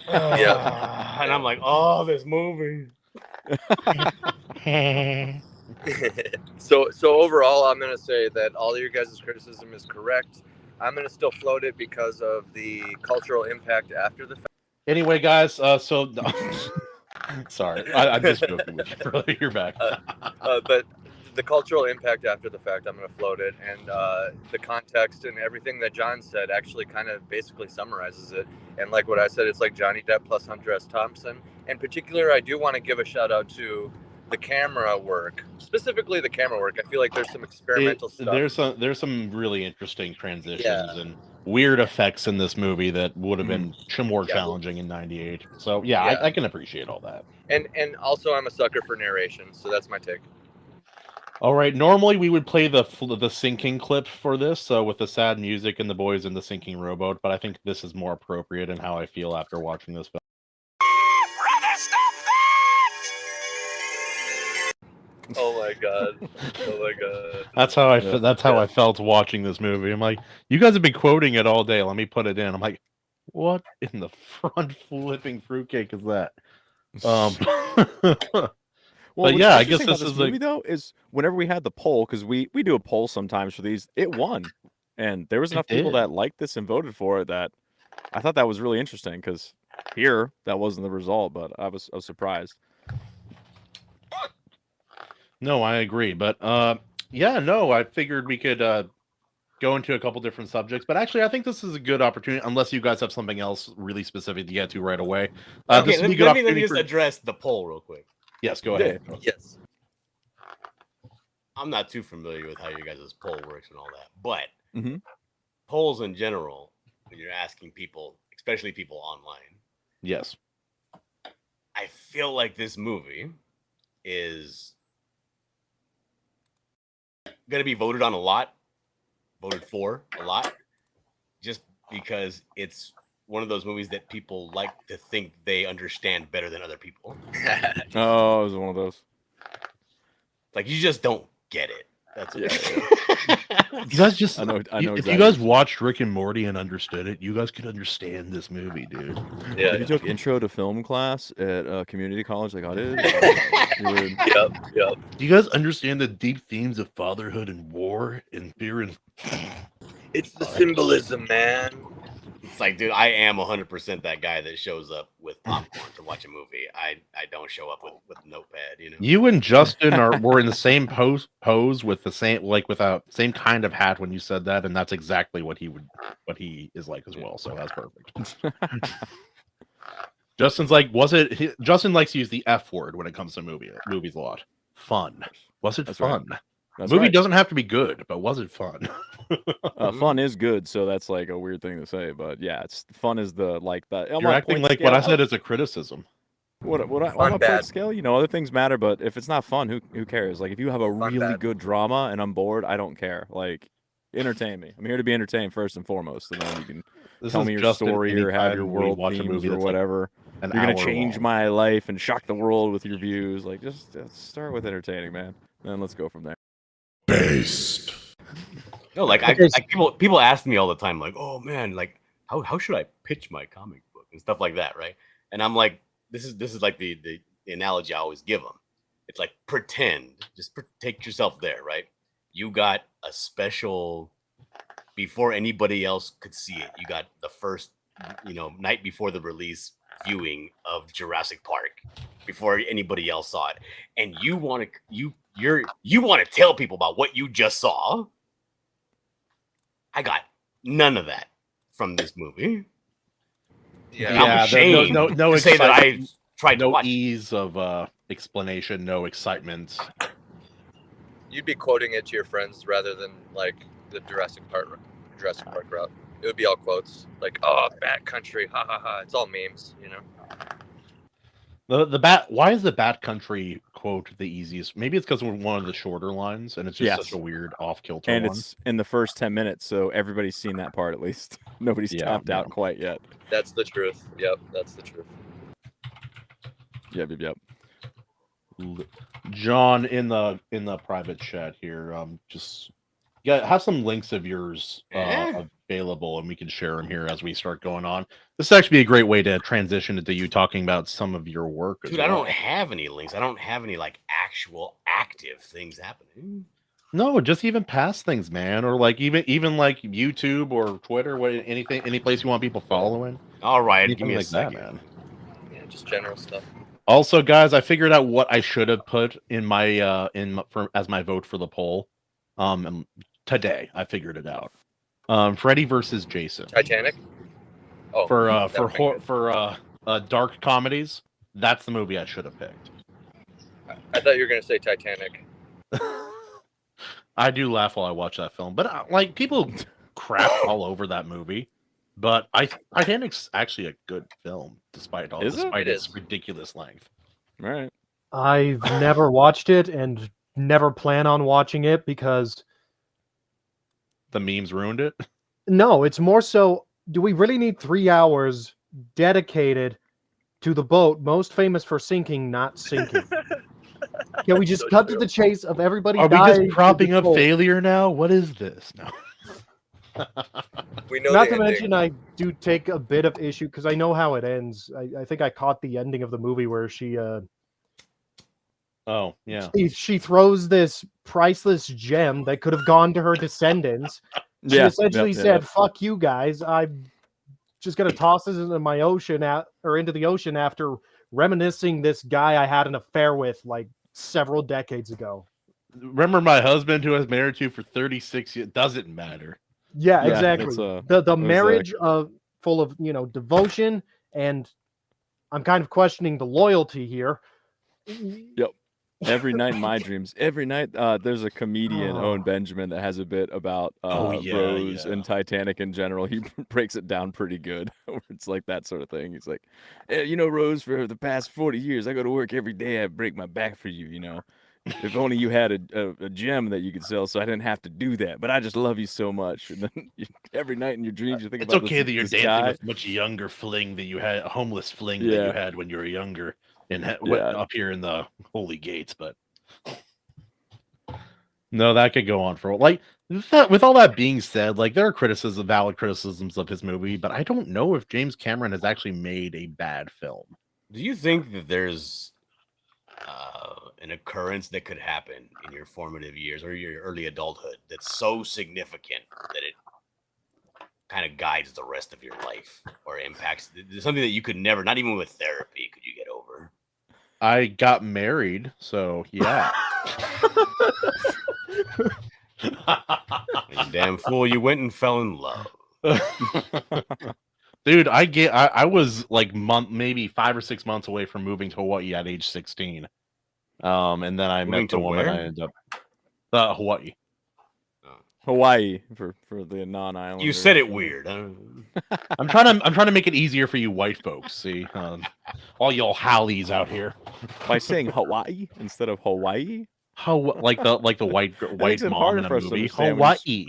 Yeah.
and I'm like, oh, this movie.
So overall, I'm gonna say that all of your guys' criticism is correct. I'm gonna still float it because of the cultural impact after the fact.
Anyway, guys, so sorry, I'm just joking with you, brother. You're back.
But the cultural impact after the fact, I'm gonna float it, and the context and everything that John said actually kind of basically summarizes it. And like what I said, it's like Johnny Depp plus Hunter S. Thompson. In particular, I do want to give a shout out to the camera work, specifically the camera work. I feel like there's some experimental stuff.
There's some really interesting transitions and weird effects in this movie that would have been more challenging in '98. So I can appreciate all that.
And also, I'm a sucker for narration, so that's my take.
All right. Normally, we would play the sinking clip for this, with the sad music and the boys in the sinking rowboat. But I think this is more appropriate in how I feel after watching this film.
Oh my god! Oh my god!
That's how I felt watching this movie. I'm like, you guys have been quoting it all day. Let me put it in. I'm like, what in the front flipping fruitcake is that?
Well,
but yeah, I guess this
is
is
movie though is whenever we had the poll, because we do a poll sometimes for these, it won, and there was enough people that liked this and voted for it that I thought that was really interesting. Because here that wasn't the result, but I was surprised.
No, I agree. But yeah, no, I figured we could go into a couple different subjects. But actually, I think this is a good opportunity, unless you guys have something else really specific to get to right away.
Okay,
this would be a good
let me
opportunity
just address the poll real quick.
Yes, go ahead.
Yes.
I'm not too familiar with how your guys' poll works and all that, but
Mhm.
polls in general, when you're asking people, especially people online,
Yes.
I feel like this movie is going to be voted on a lot, voted for a lot, just because it's one of those movies that people like to think they understand better than other people.
Oh, it was one of those.
Like, you just don't get it. That's
Yeah,
You guys just,
I know
if
exactly.
you guys watched Rick and Morty and understood it, you guys could understand this movie, dude.
Yeah.
If you took intro to film class at community college like I did, you would.
Yep.
Do you guys understand the deep themes of fatherhood and war and fear and...
It's the symbolism, man.
It's like, dude, I am 100% that guy that shows up with popcorn to watch a movie. I don't show up with a notepad, you know.
You and Justin were in the same pose with the same, like, with a same kind of hat when you said that, and that's exactly what he is like as well. So that's perfect. Justin's like, Justin likes to use the F word when it comes to movies a lot. Fun. Was it
That's
fun?
right. That's
Movie
right.
doesn't have to be good, but was it fun?
Fun is good, so that's like a weird thing to say, but yeah, it's fun is the like that.
You're acting like what I said is a criticism.
On
Fun
a
bad.
point scale, you know, other things matter, but if it's not fun, who cares? Like, if you have a
Fun
really
bad.
good drama and I'm bored, I don't care. Like, entertain me. I'm here to be entertained first and foremost, and then you can tell me your story or have your world themes or whatever.
An
You're gonna
hour
change
long.
my life and shock the world with your views. Like, just start with entertaining, man. Then let's go from there.
Based.
No, like
Okay,
people ask me all the time, like, oh man, like how should I pitch my comic book and stuff like that, right? And I'm like, this is like the analogy I always give them. It's like, take yourself there, right? You got a special before anybody else could see it. You got the first, night before the release viewing of Jurassic Park before anybody else saw it, and you want to tell people about what you just saw. I got none of that from this movie.
Yeah.
I'm ashamed
no
to say that I
excitement,
tried to
no
watch.
ease of explanation, no excitement.
You'd be quoting it to your friends rather than like the Jurassic Park route. It would be all quotes like, "Oh, Bat Country, ha ha ha." It's all memes, you know.
Why is the Bat Country quote the easiest? Maybe it's because we're one of the shorter lines, and it's just
Yes.
such a weird off-kilter
And
one.
it's in the first 10 minutes, so everybody's seen that part at least. Nobody's tapped out quite yet.
That's the truth. Yep, that's the truth.
Yep.
John, in the private chat here, just have some links of yours available, and we can share them here as we start going on. This would actually be a great way to transition into you talking about some of your work.
Dude, I don't have any links. I don't have any like actual active things happening.
No, just even past things, man, or like even like YouTube or Twitter, any place you want people following.
All right,
Anything
give me a
like that,
second.
man.
Yeah, just general stuff.
Also, guys, I figured out what I should have put in my as my vote for the poll. And today I figured it out. Freddy versus Jason.
Titanic. Oh,
for dark comedies. That's the movie I should have picked.
I thought you were gonna say Titanic.
I do laugh while I watch that film, but like people crap all over that movie. But Titanic's actually a good film, despite its ridiculous length.
All right.
I've never watched it and never plan on watching it because
the memes ruined it.
No, it's more so. Do we really need 3 hours dedicated to the boat most famous for sinking, not sinking? Can we just cut to the chase of everybody?
Are we
dying
just propping
in the
up
boat?
failure now? What is this? No.
We know
Not
the
to
ending.
mention, I do take a bit of issue because I know how it ends. I think I caught the ending of the movie where she
Oh, yeah.
she throws this priceless gem that could have gone to her descendants. She essentially said, "Fuck you guys. I'm just gonna toss this into my ocean into the ocean after reminiscing this guy I had an affair with like several decades ago."
remember my husband who I was married to for 36 years. Doesn't matter.
Yeah,
Yeah,
exactly.
it's,
The
it was,
marriage of full of devotion, and I'm kind of questioning the loyalty here.
Yep. Every night in my dreams, every night there's a comedian, Owen Benjamin, that has a bit about Rose and Titanic in general. He breaks it down pretty good. It's like that sort of thing. He's like, Rose, for the past 40 years, I go to work every day. I break my back for you, If only you had a gem that you could sell so I didn't have to do that. But I just love you so much. And then every night in your dreams, you think
it's
about
okay that you're dancing
guy.
with a much younger fling that you had, a homeless fling that you had when you were younger. And up here in the Holy Gates, but no, that could go on for like with all that being said, like there are valid criticisms of his movie, but I don't know if James Cameron has actually made a bad film.
Do you think that there's an occurrence that could happen in your formative years or your early adulthood that's so significant that it kind of guides the rest of your life or impacts something that you could never, not even with therapy, could you get over?
I got married, so yeah.
You damn fool, you went and fell in love.
Dude, I was like maybe 5 or 6 months away from moving to Hawaii at age 16. And then I met the woman I ended up Hawaii.
Hawaii for the non-islanders.
You said it weird.
I'm trying to make it easier for you white folks. See, all y'all Hallies out here.
By saying Hawaii instead of Hawaii,
like the white mom in a movie. Hawaii.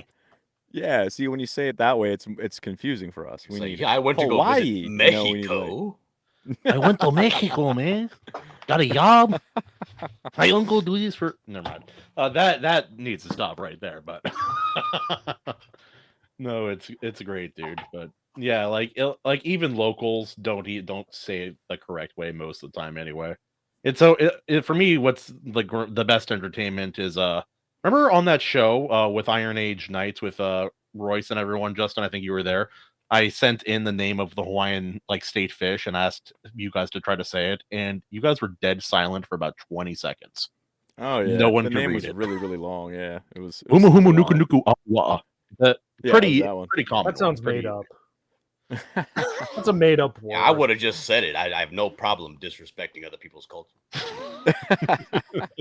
Yeah. See, when you say it that way, it's confusing for us.
I went to
Hawaii,
go visit Mexico.
I went to Mexico, man. Got a job. My uncle do this for. Never mind. That needs to stop right there. But no, it's great, dude. But yeah, like even locals don't say it the correct way most of the time. Anyway, for me, what's the best entertainment is remember on that show with Iron Age Nights with Royce and everyone. Justin, I think you were there. I sent in the name of the Hawaiian state fish and asked you guys to try to say it, and you guys were dead silent for about 20 seconds.
Oh yeah,
no one
the
could
name
read
was
it.
really, really long. Yeah, it was.
Humu humu nuku nuku awa. Pretty common.
That sounds made up. That's a made up word.
Yeah, I would have just said it. I have no problem disrespecting other people's culture.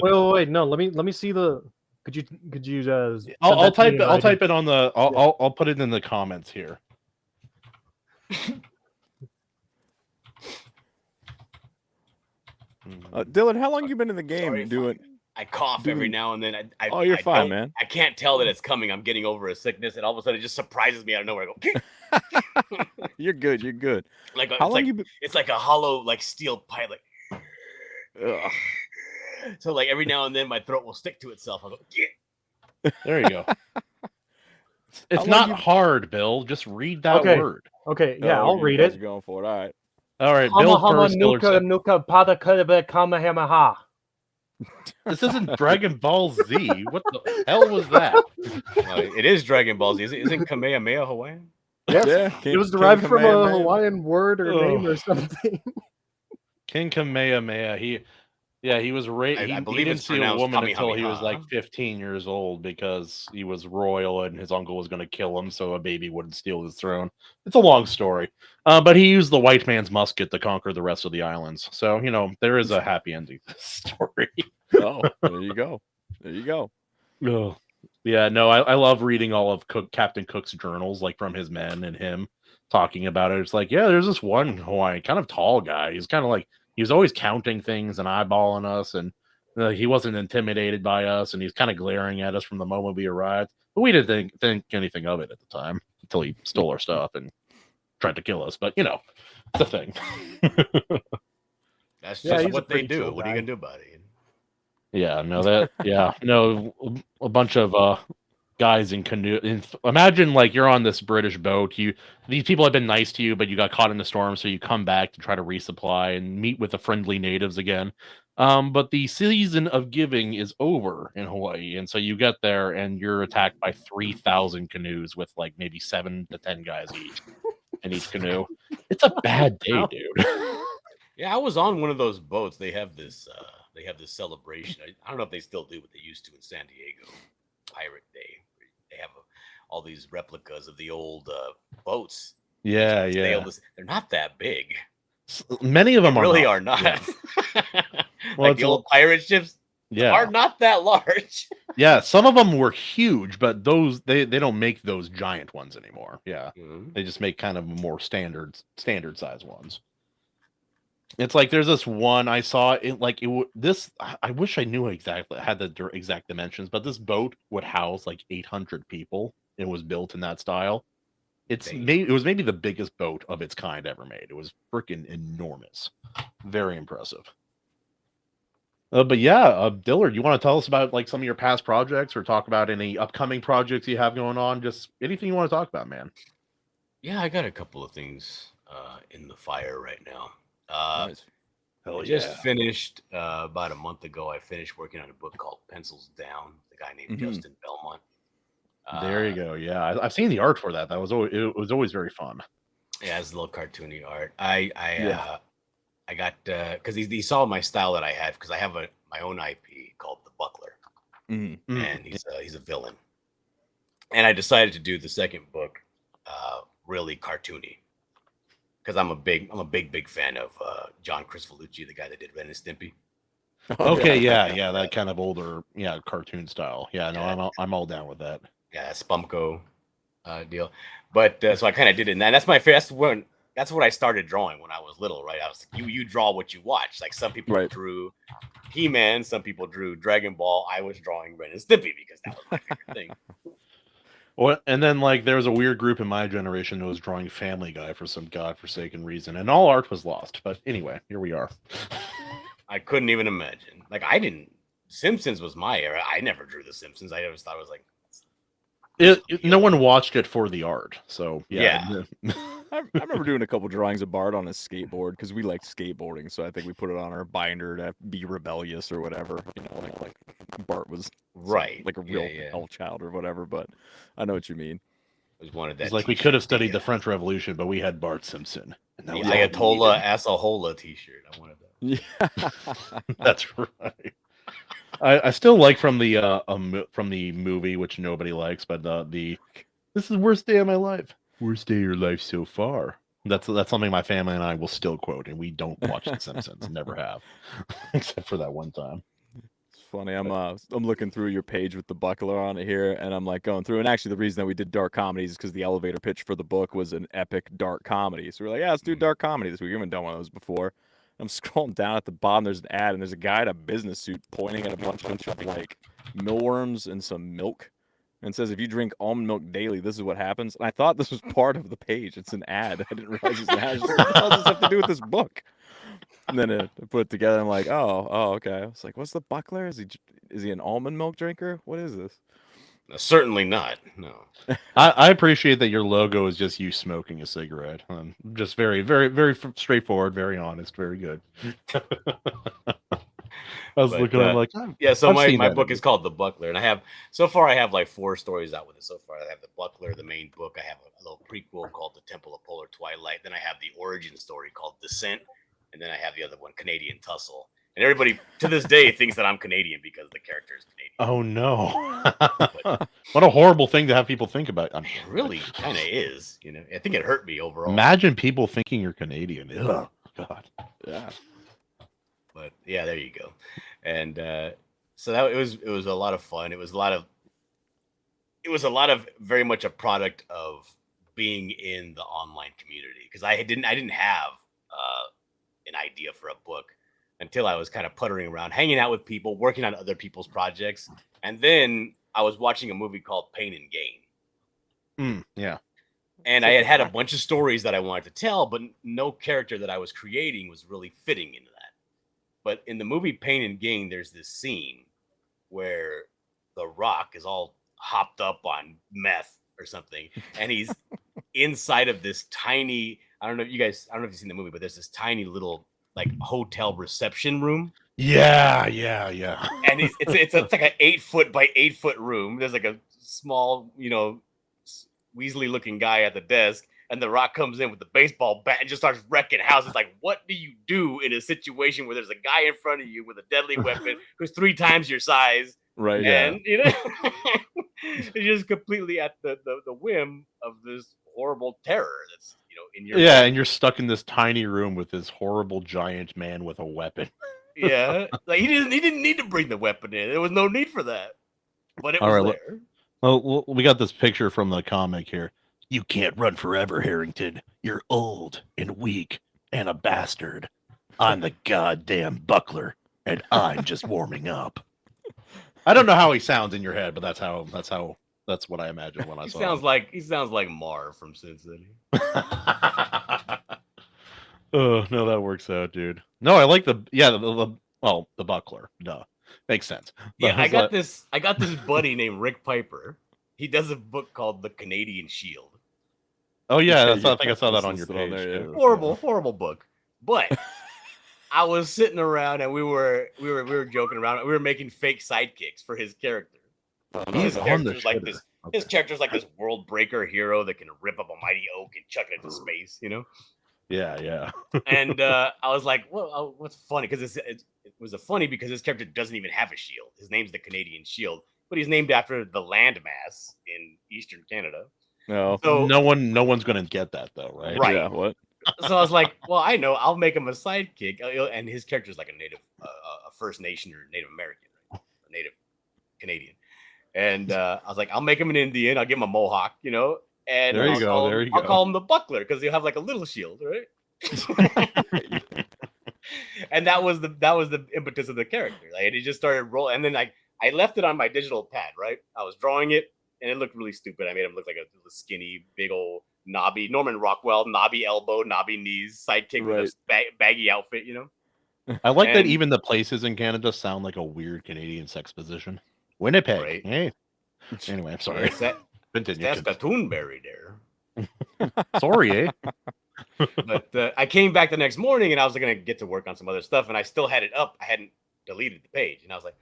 wait, no. Let me see the. Could you?
I'll type it. I'll type it on the. I'll put it in the comments here.
Dillard, how long you been in the game doing?
I cough every now and then.
Oh, you're fine, man.
I can't tell that it's coming. I'm getting over a sickness, and all of a sudden it just surprises me out of nowhere. I go,
You're good. You're good.
Like
how long you been?
It's like a hollow steel pipe.
Ugh.
So every now and then my throat will stick to itself. I'll go,
There you go. It's not hard, Bill. Just read that word.
Okay, yeah, I'll read it.
Going for it.
All right, Bill first.
Nuka pada kamehameha.
This isn't Dragon Ball Z. What the hell was that?
It is Dragon Ball Z. Isn't Kamehameha Hawaiian?
Yes.
Yeah,
it was derived from a Hawaiian word or name or something.
King Kamehameha. He was raised. He didn't see a woman until he was like 15 years old because he was royal and his uncle was going to kill him so a baby wouldn't steal his throne. It's a long story. But he used the white man's musket to conquer the rest of the islands. So, there is a happy ending to this story.
Oh, there you go. There you go.
Oh. Yeah, no, I love reading all of Captain Cook's journals, from his men and him talking about it. It's like, yeah, there's this one Hawaiian, kind of tall guy. He's kind of he was always counting things and eyeballing us, and he wasn't intimidated by us, and he's kind of glaring at us from the moment we arrived. But we didn't think anything of it at the time until he stole our stuff and tried to kill us. But it's a thing.
That's just what they do. What are you gonna do about it?
Yeah, a bunch of guys in canoe. Imagine you're on this British boat. These people have been nice to you, but you got caught in the storm, so you come back to try to resupply and meet with the friendly natives again. But the season of giving is over in Hawaii, and so you get there and you're attacked by 3,000 canoes with maybe 7 to 10 guys each in each canoe. It's a bad day, dude.
Yeah, I was on one of those boats. They have this they have this celebration. I don't know if they still do, but they used to in San Diego, Pirate Day. They have all these replicas of the old boats.
Yeah,
They're not that big.
Many of them
really are not.
Yeah.
Like the old pirate ships are not that large.
Yeah, some of them were huge, but those they don't make those giant ones anymore. Yeah, they just make kind of more standard size ones. It's like there's this one I saw. I wish I knew exactly had the exact dimensions, but this boat would house like 800 people. It was built in that style. It was maybe the biggest boat of its kind ever made. It was freaking enormous, very impressive. But yeah, Dillard, you want to tell us about like some of your past projects, or talk about any upcoming projects you have going on? Just anything you want to talk about, man.
Yeah, I got a couple of things in the fire right now.
Nice.
I just finished about a month ago. I finished working on a book called Pencils Down. The guy named Justin Belmont.
There you go. Yeah, I've seen the art for that. That was always very fun.
Yeah, it's a little cartoony art. I got because he saw my style that I had, because I have my own IP called The Buckler, and he's a villain. And I decided to do the second book really cartoony, because I'm a big fan of John Cristofalucci, the guy that did Ren and Stimpy.
Okay, yeah, that kind of older, cartoon style. Yeah, no, I'm all down with that.
Yeah, Spumco deal. But so I kind of did it, and that's my favorite. That's what I started drawing when I was little, right? I was you draw what you watch. Like some people drew He-Man, some people drew Dragon Ball. I was drawing Ren and Stimpy because that was my favorite thing.
Well, and then like there was a weird group in my generation that was drawing Family Guy for some godforsaken reason, and all art was lost. But anyway, here we are.
I couldn't even imagine. Like Simpsons was my era. I never drew The Simpsons. I always thought it was like.
No one watched it for the art, so yeah.
I remember doing a couple drawings of Bart on a skateboard because we liked skateboarding, so I think we put it on our binder to be rebellious or whatever. You know, like Bart was like a real hell child or whatever. But I know what you mean.
I was one of that.
It's like we could have studied the French Revolution, but we had Bart Simpson.
And the Ayatollah Assahola T-shirt. I wanted that.
Yeah, that's right. I still like from the movie, which nobody likes, but this is the worst day of my life. Worst day of your life so far. That's something my family and I will still quote, and we don't watch The Simpsons, never have, except for that one time.
It's funny. I'm looking through your page with the Buckler on it here, and I'm like going through. And actually, the reason that we did dark comedies is because the elevator pitch for the book was an epic dark comedy. So we're like, yeah, let's do dark comedy this week. We haven't done one of those before. I'm scrolling down at the bottom. There's an ad, and there's a guy in a business suit pointing at a bunch of like mealworms and some milk, and says, "If you drink almond milk daily, this is what happens." And I thought this was part of the page. It's an ad. I didn't realize it's an ad. What does this have to do with this book? And then I put it together. I'm like, oh, okay. I was like, what's the Buckler? Is he an almond milk drinker? What is this?
Certainly not. No.
I appreciate that your logo is just you smoking a cigarette. Just very, very, very straightforward, very honest, very good. I was looking at like,
so my book is called The Buckler, and I have like 4 stories out with it so far. I have The Buckler, the main book. I have a little prequel called The Temple of Polar Twilight. Then I have the origin story called Descent, and then I have the other one, Canadian Tussle. And everybody to this day thinks that I'm Canadian because the character is Canadian.
Oh no! What a horrible thing to have people think about.
It really kind of is. You know, I think it hurt me overall.
Imagine people thinking you're Canadian. Ugh, God.
Yeah.
But yeah, there you go. And so that it was a lot of fun. It was a lot of very much a product of being in the online community, because I didn't have an idea for a book until I was kind of puttering around, hanging out with people, working on other people's projects. And then I was watching a movie called Pain and Gain.
Yeah.
And I had a bunch of stories that I wanted to tell, but no character that I was creating was really fitting into that. But in the movie Pain and Gain, there's this scene where The Rock is all hopped up on meth or something. And he's inside of this tiny, I don't know if you've seen the movie, but there's this tiny little like hotel reception room.
Yeah.
And it's like an 8-foot by 8-foot room. There's like a small, Weasley looking guy at the desk, and The Rock comes in with the baseball bat and just starts wrecking houses. Like, what do you do in a situation where there's a guy in front of you with a deadly weapon who's 3 times your size?
Right.
And you know, you're just completely at the whim of this horrible terror that's in your
yeah, and you're stuck in this tiny room with this horrible giant man with a weapon.
Yeah, like he didn't need to bring the weapon in. There was no need for that, but it was there.
Well, we got this picture from the comic here. You can't run forever, Harrington. You're old and weak and a bastard. I'm the goddamn buckler, and I'm just warming up. I don't know how he sounds in your head, but that's what I imagine when I saw him.
He sounds like Mar from Sin City.
Oh no, that works out, dude. No, I like the buckler. Duh, makes sense.
Yeah, I got this buddy named Rick Piper. He does a book called The Canadian Shield.
Oh yeah, I think I saw that on your page.
There, yeah.
Horrible book. But I was sitting around and we were joking around. We were making fake sidekicks for his character. His character's like this. His character's like this world breaker hero that can rip up a mighty oak and chuck it into space.
Yeah.
And I was like, well, what's funny? Because it was funny because his character doesn't even have a shield. His name's the Canadian Shield, but he's named after the landmass in Eastern Canada.
No,
so
no one's gonna get that though, right?
Right.
Yeah, what?
So I was like, well, I know. I'll make him a sidekick, and his character's like a native, a First Nation or Native American, right? Or Native Canadian. And I was like, I'll make him an Indian. I'll give him a mohawk, And
there you go.
I'll call him the Buckler because he'll have like a little shield, right? And that was the impetus of the character. Like, and he just started rolling. And then I left it on my digital pad, right? I was drawing it, and it looked really stupid. I made him look like a skinny, big old knobby Norman Rockwell, knobby elbow, knobby knees, sidekick with a baggy outfit,
I like that even the places in Canada sound like a weird Canadian sex position. Winnipeg.
Right.
Hey. Anyway, I'm sorry. Continue.
Saskatoonberry there.
Sorry, eh?
But I came back the next morning and I was going to get to work on some other stuff, and I still had it up. I hadn't deleted the page, and I was like,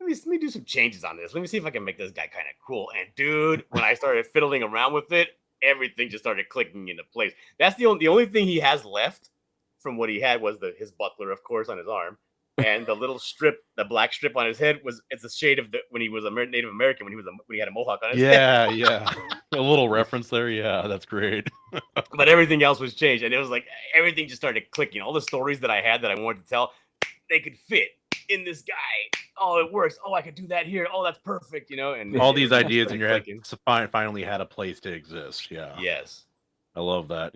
let me do some changes on this. Let me see if I can make this guy kind of cool. And dude, when I started fiddling around with it, everything just started clicking into place. That's the only thing he has left from what he had was his buckler, of course, on his arm. And the little strip, the black strip on his head it's a shade of when he was a Native American, when he had a mohawk on his head.
Yeah. A little reference there. Yeah, that's great.
But everything else was changed. And it was like everything just started clicking. All the stories that I had that I wanted to tell, they could fit in this guy. Oh, it works. Oh, I could do that here. Oh, that's perfect. And
all these ideas in your head finally had a place to exist. Yeah.
Yes.
I love that.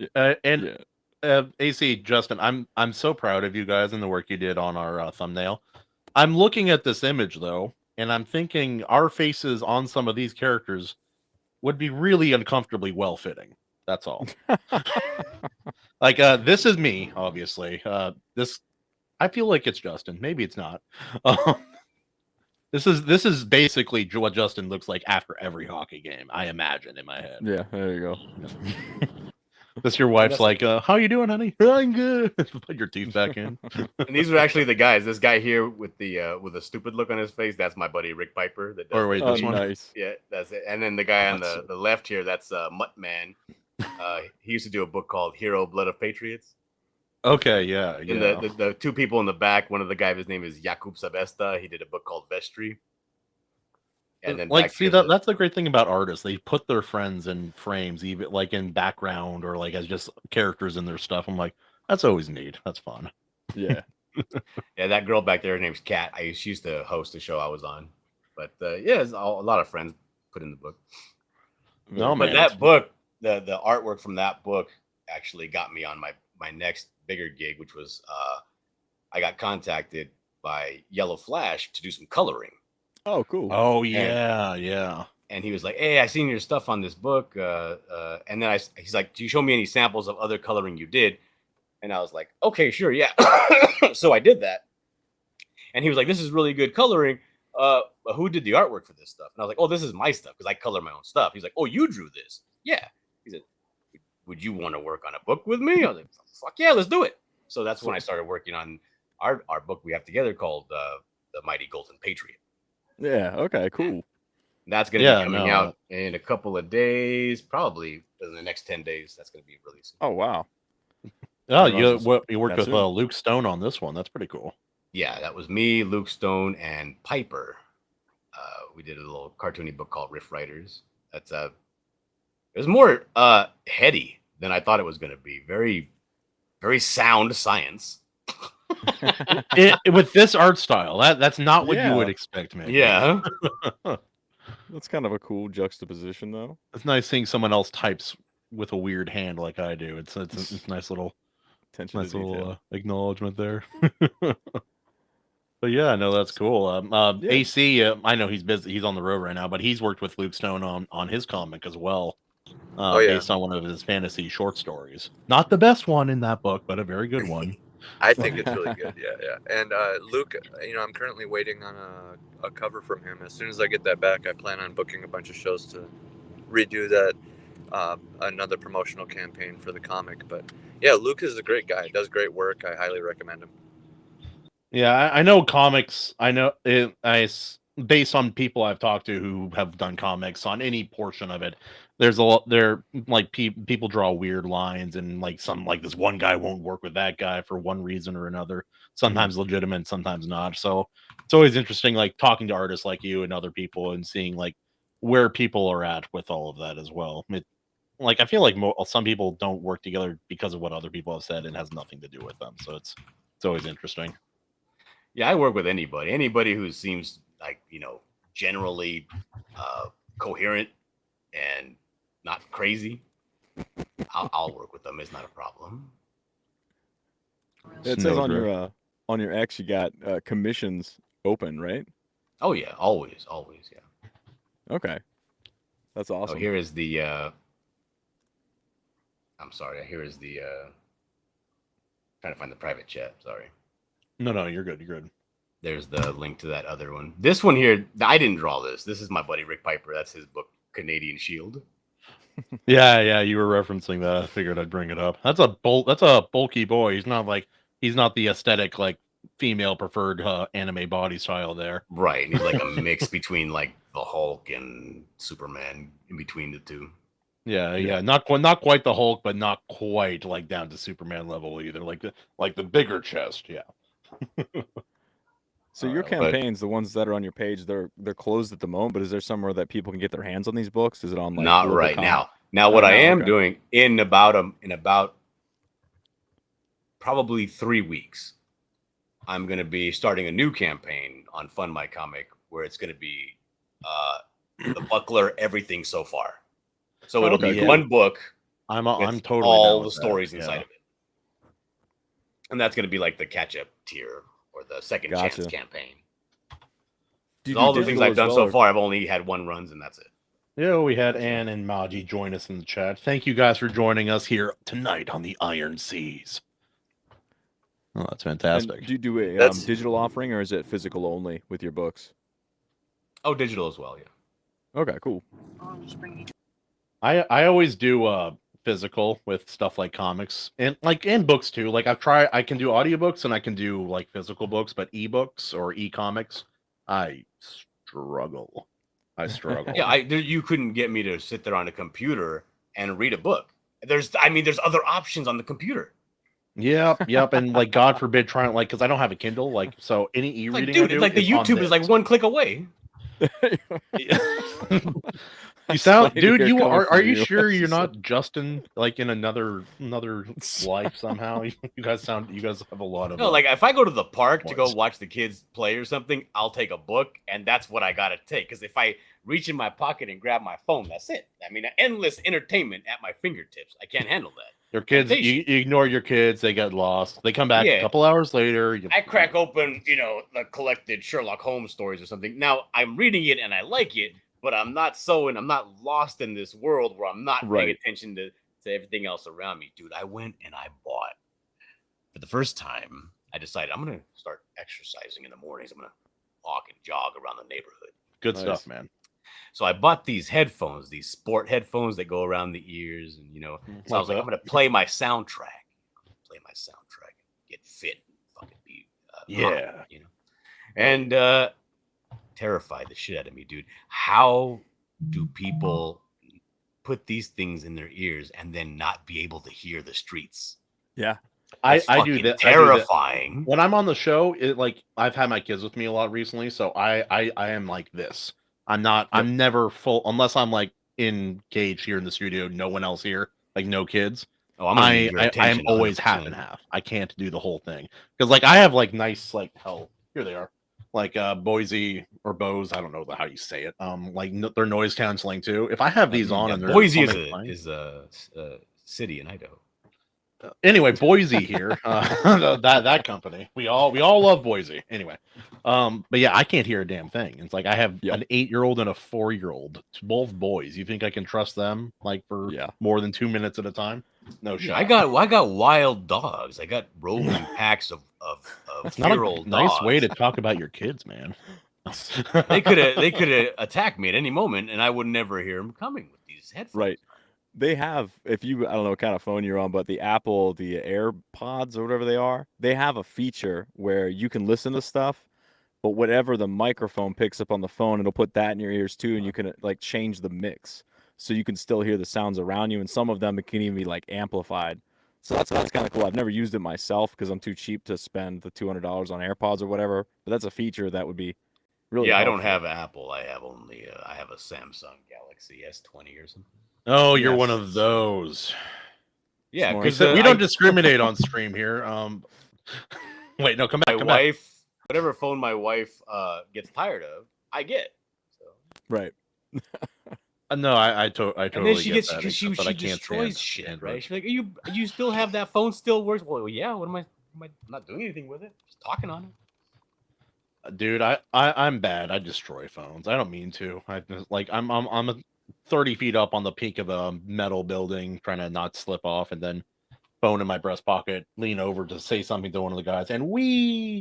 AC, Justin, I'm so proud of you guys and the work you did on our thumbnail. I'm looking at this image though, and I'm thinking our faces on some of these characters would be really uncomfortably well fitting. That's all. Like this is me, obviously. This I feel like it's Justin. Maybe it's not. This is basically what Justin looks like after every hockey game, I imagine in my head.
Yeah, there you go.
This your wife's like, how you doing, honey? I'm good. Put your teeth back in.
And these are actually the guys. This guy here with a stupid look on his face, that's my buddy Rick Piper. That does
this one?
Nice.
Yeah, that's it. And then the guy on the left here, that's Mutt Man. He used to do a book called Hero Blood of Patriots.
Okay, yeah.
And the two people in the back, one of the guys, his name is Jakub Sabesta. He did a book called Vestry. And then
that's the great thing about artists. They put their friends in frames, even like in background or like as just characters in their stuff. I'm like, that's always neat. That's fun.
Yeah.
Yeah, that girl back there, her name's Kat. She used to host a show I was on. But yeah, a lot of friends put in the book. But that book, the artwork from that book actually got me on my next bigger gig, which was I got contacted by Yellow Flash to do some coloring.
Oh, cool.
Oh, yeah, yeah.
And he was like, hey, I seen your stuff on this book. And then he's like, do you show me any samples of other coloring you did? And I was like, okay, sure, yeah. So I did that. And he was like, this is really good coloring. Who did the artwork for this stuff? And I was like, oh, this is my stuff because I color my own stuff. He's like, oh, you drew this? Yeah. He said, would you want to work on a book with me? I was like, fuck yeah, let's do it. So that's when I started working on our book we have together called The Mighty Golden Patriot.
Yeah. Okay. Cool.
That's going to be coming out in a couple of days, probably in the next 10 days. That's going to be released.
Oh, wow.
Oh, you worked with Luke Stone on this one. That's pretty cool.
Yeah, that was me, Luke Stone, and Piper. We did a little cartoony book called Riff Riders. That's it was more heady than I thought it was going to be. Very, very sound science.
With this art style, that's not what you would expect, man.
Yeah.
That's kind of a cool juxtaposition, though.
It's nice seeing someone else types with a weird hand like I do. It's nice little acknowledgement there. But yeah, no, that's cool. AC, I know he's busy. He's on the road right now, but he's worked with Luke Stone on his comic as well. Based on one of his fantasy short stories. Not the best one in that book, but a very good one.
I think it's really good. Yeah. And Luke, I'm currently waiting on a cover from him. As soon as I get that back, I plan on booking a bunch of shows to redo that, another promotional campaign for the comic. But yeah, Luke is a great guy. He does great work. I highly recommend him.
Yeah, I know comics. I know based on people I've talked to who have done comics on any portion of it. There's a lot there, like people draw weird lines, and like this one guy won't work with that guy for one reason or another. Sometimes legitimate, sometimes not. So it's always interesting, like talking to artists like you and other people and seeing like where people are at with all of that as well. I feel like some people don't work together because of what other people have said and has nothing to do with them. So it's always interesting.
Yeah, I work with anybody who seems like, generally coherent and not crazy. I'll work with them. It's not a problem.
It says on your X you got commissions open, right?
Oh yeah, always, yeah.
Okay, that's awesome.
Oh, here is the. I'm sorry. Here is the. Trying to find the private chat. Sorry.
No, you're good. You're good.
There's the link to that other one. This one here, I didn't draw this. This is my buddy Rick Piper. That's his book, Canadian Shield.
Yeah, you were referencing that. I figured I'd bring it up. That's a bulky boy. He's not the aesthetic like female preferred anime body style there.
Right. He's like a mix between like the Hulk and Superman, in between the two.
Yeah. Not quite the Hulk, but not quite like down to Superman level either. Like the bigger chest. Yeah.
So your campaigns, the ones that are on your page, they're closed at the moment. But is there somewhere that people can get their hands on these books? Is it on? Like,
not right now. Now, what I am doing in about probably 3 weeks, I'm going to be starting a new campaign on Fund My Comic, where it's going to be the Buckler Everything So Far. So it'll be one book.
I'm totally
all the stories inside of it, and that's going to be like the catch-up tier. Or the second chance campaign. All the things I've done so far, I've only had one runs, and that's it.
Yeah, we had Ann and Maji join us in the chat. Thank you guys for joining us here tonight on the Iron Seas. Oh, that's fantastic.
And do you do a digital offering, or is it physical only with your books?
Oh, digital as well, yeah.
Okay, cool.
I always do physical with stuff like comics and books too. Like I can do audiobooks and I can do like physical books, but ebooks or e-comics, I struggle.
Yeah, you couldn't get me to sit there on a computer and read a book. There's other options on the computer.
Yep, and like God forbid trying because I don't have a Kindle, like so any e-reading.
Dude, it's like the YouTube is like one click away.
You sound, dude. Are you sure you're not Justin? Like in another life somehow? You guys have a lot of.
No, like if I go to the park to go watch the kids play or something, I'll take a book, and that's what I gotta take. Because if I reach in my pocket and grab my phone, that's it. I mean, endless entertainment at my fingertips. I can't handle that.
Your kids, you ignore your kids. They get lost. They come back a couple hours later.
I crack open, the collected Sherlock Holmes stories or something. Now I'm reading it and I like it, but I'm not lost in this world where I'm not paying attention to everything else around me. Dude, I went and I bought, for the first time, I decided I'm going to start exercising in the mornings. I'm going to walk and jog around the neighborhood.
Good stuff, man.
So I bought these headphones, these sport headphones that go around the ears. And, so I was like, I'm going to play my soundtrack. Get fit and fucking be,
yeah.
And, terrified the shit out of me, dude. How do people put these things in their ears and then not be able to hear the streets?
Yeah.
I do that.
Terrifying.
When I'm on the show, I've had my kids with me a lot recently, so I am like this. I'm never full unless I'm like engaged here in the studio, no one else here, like no kids.
Oh,
I am always
100%.
half and half. I can't do the whole thing because like I have like nice like here they are, like Boise or Bose, I don't know how you say it. Like they're noise canceling too. If I have these on and
Boise is a city in Idaho.
Anyway, Boise here, that company. We all love Boise. Anyway, but yeah, I can't hear a damn thing. It's like I have an 8-year-old and a 4-year-old, both boys. You think I can trust them like for more than 2 minutes at a time? No shot.
I got wild dogs. I got roving packs of
That's not a nice way to talk about your kids, man.
They could have attacked me at any moment, and I would never hear them coming with these headphones.
Right. They have, I don't know what kind of phone you're on, but the Apple, the AirPods or whatever they are, they have a feature where you can listen to stuff, but whatever the microphone picks up on the phone, it'll put that in your ears too, and you can like change the mix so you can still hear the sounds around you, and some of them it can even be like amplified. So that's kind of cool. I've never used it myself because I'm too cheap to spend the $200 on AirPods or whatever, but that's a feature that would be really helpful.
I don't have Apple. I have only I have a Samsung Galaxy S20 or something.
Oh, you're one of those.
Yeah,
because we don't discriminate on stream here. Wait, no, come back.
My wife, whatever phone my wife gets tired of, I get. So.
Right.
No, I totally.
And then she
get
gets
that,
because she destroys shit,
Android.
right? She's like, you still have that phone? Still works? Well, yeah. What am I not doing anything with it? Just talking on it.
Dude, I'm bad. I destroy phones. I don't mean to. I'm 30 feet up on the peak of a metal building, trying to not slip off, and then phone in my breast pocket, lean over to say something to one of the guys, and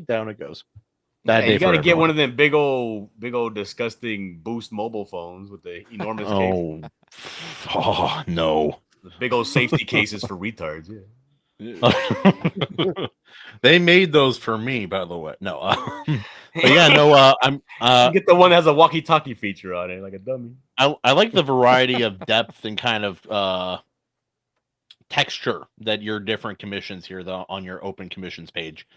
down it goes.
You got to get one of them big old, disgusting Boost mobile phones with the enormous case.
Oh no!
The big old safety cases for retards.
Yeah. They made those for me, by the way. No, but yeah, no. I'm
you get the one that has a walkie-talkie feature on it, like a dummy.
I like the variety of depth and kind of texture that your different commissions here, though, on your open commissions page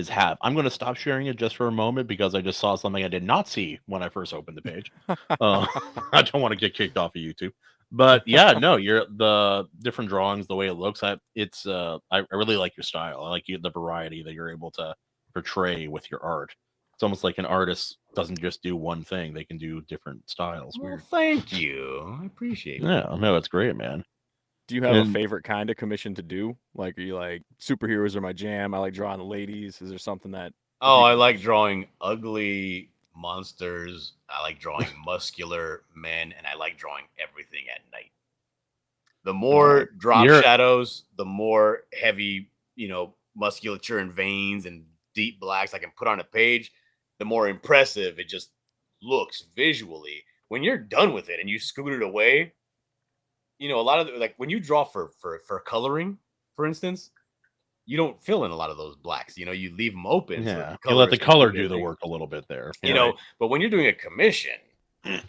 have. I'm going to stop sharing it just for a moment because I just saw something I did not see when I first opened the page. I don't want to get kicked off of YouTube. But yeah, no, the different drawings, the way it looks, I really like your style. I like the variety that you're able to portray with your art. It's almost like an artist doesn't just do one thing; they can do different styles.
Well, thank you. I appreciate it.
Yeah, no, it's great, man.
Do you have a favorite kind of commission to do? Like, are you like superheroes are my jam? I like drawing the ladies. Is there something that?
Oh, I like drawing ugly monsters. I like drawing muscular men, and I like drawing everything at night. The more drop shadows, the more heavy, musculature and veins and deep blacks I can put on a page, the more impressive it just looks visually. When you're done with it and you scoot it away, a lot of like when you draw for coloring, for instance, you don't fill in a lot of those blacks. You leave them open.
Yeah,
So
you let the color do the work a little bit there.
But when you're doing a commission,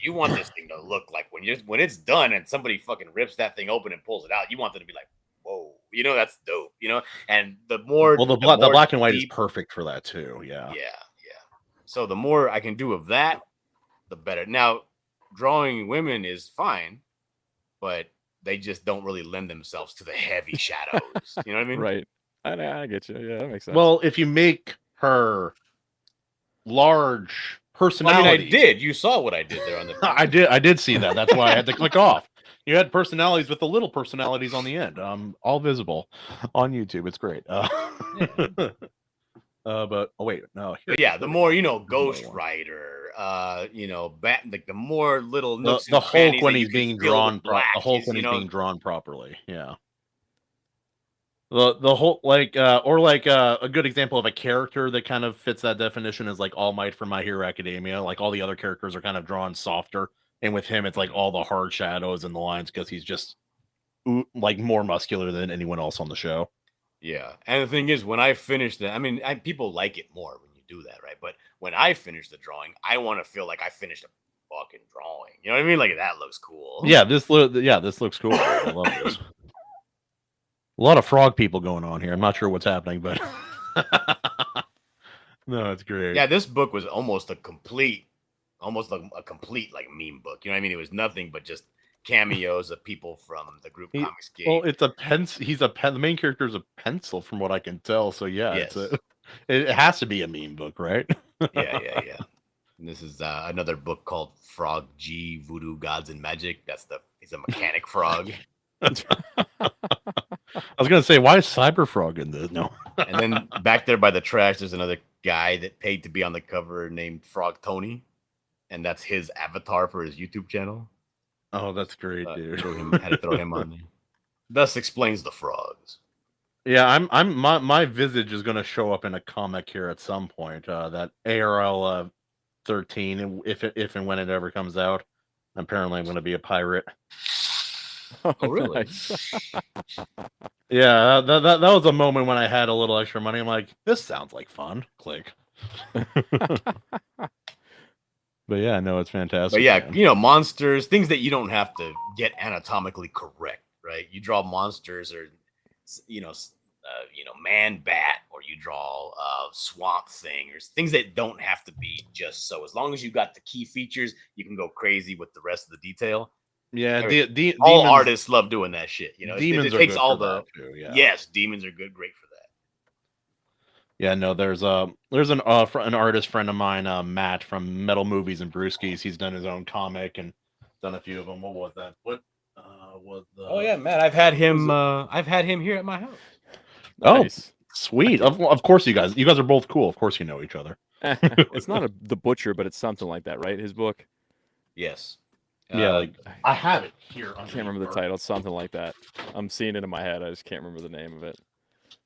you want this thing to look like when it's done and somebody fucking rips that thing open and pulls it out, you want them to be like, whoa, that's dope. And the more
the black and white is perfect for that too. Yeah.
So the more I can do of that, the better. Now, drawing women is fine, but they just don't really lend themselves to the heavy shadows. You know what I mean?
Right. I get you. Yeah, that makes sense.
Well, if you make her large personality,
I did. You saw what I did there on the.
I did see that. That's why I had to click off. You had personalities with the little personalities on the end, all visible on YouTube. It's great. But wait, no.
The more Ghost Rider, the more little nooks
the Hulk when he's being drawn, the Hulk when he's being drawn properly. Yeah. The whole a good example of a character that kind of fits that definition is like All Might from My Hero Academia. Like all the other characters are kind of drawn softer, and with him it's like all the hard shadows and the lines because he's just like more muscular than anyone else on the show.
Yeah, and the thing is, when I finished that, people like it more when you do that, right? But when I finish the drawing, I want to feel like I finished a fucking drawing. You know what I mean? Like that looks cool.
Yeah, this looks cool. I love this. A lot of frog people going on here. I'm not sure what's happening, but no, it's great.
Yeah, this book was almost a complete like meme book. You know what I mean? It was nothing but just cameos of people from the group Comics Gate.
Well, it's a pencil. The main character is a pencil, from what I can tell. So yeah,
Yes.
it has to be a meme book, right?
yeah. And this is another book called Frog G Voodoo Gods and Magic. He's a mechanic frog.
I was gonna say, why is Cyberfrog in this? No.
And then back there by the trash, there's another guy that paid to be on the cover named Frog Tony, and that's his avatar for his YouTube channel.
Oh, that's great, dude.
Had to throw him on there. Thus explains the frogs.
Yeah, my visage is gonna show up in a comic here at some point. That ARL 13, if and when it ever comes out. Apparently, I'm gonna be a pirate.
Oh, really?
Yeah, that was a moment when I had a little extra money. I'm like, this sounds like fun. Click. But yeah, no, it's fantastic.
But yeah,
man.
you know, monsters, things that you don't have to get anatomically correct, right? You draw monsters, or man bat, or you draw swamp thing, or things that don't have to be just so. As long as you got the key features, you can go crazy with the rest of the detail.
Yeah,
all
demons,
artists love doing that shit. You know,
demons
it takes
are good
all
for
the
that too, yeah.
Yes, demons are great for that.
Yeah, no, there's an artist friend of mine, Matt from Metal Movies and Brewskis. He's done his own comic and done a few of them. What was that?
Oh yeah, Matt, I've had him here at my house.
Nice. Oh, sweet. Of course you guys are both cool. Of course you know each other.
It's not The Butcher, but it's something like that, right? His book.
Yes.
Yeah, I have it here.
I can't remember the title. It's something like that. I'm seeing it in my head. I just can't remember the name of it.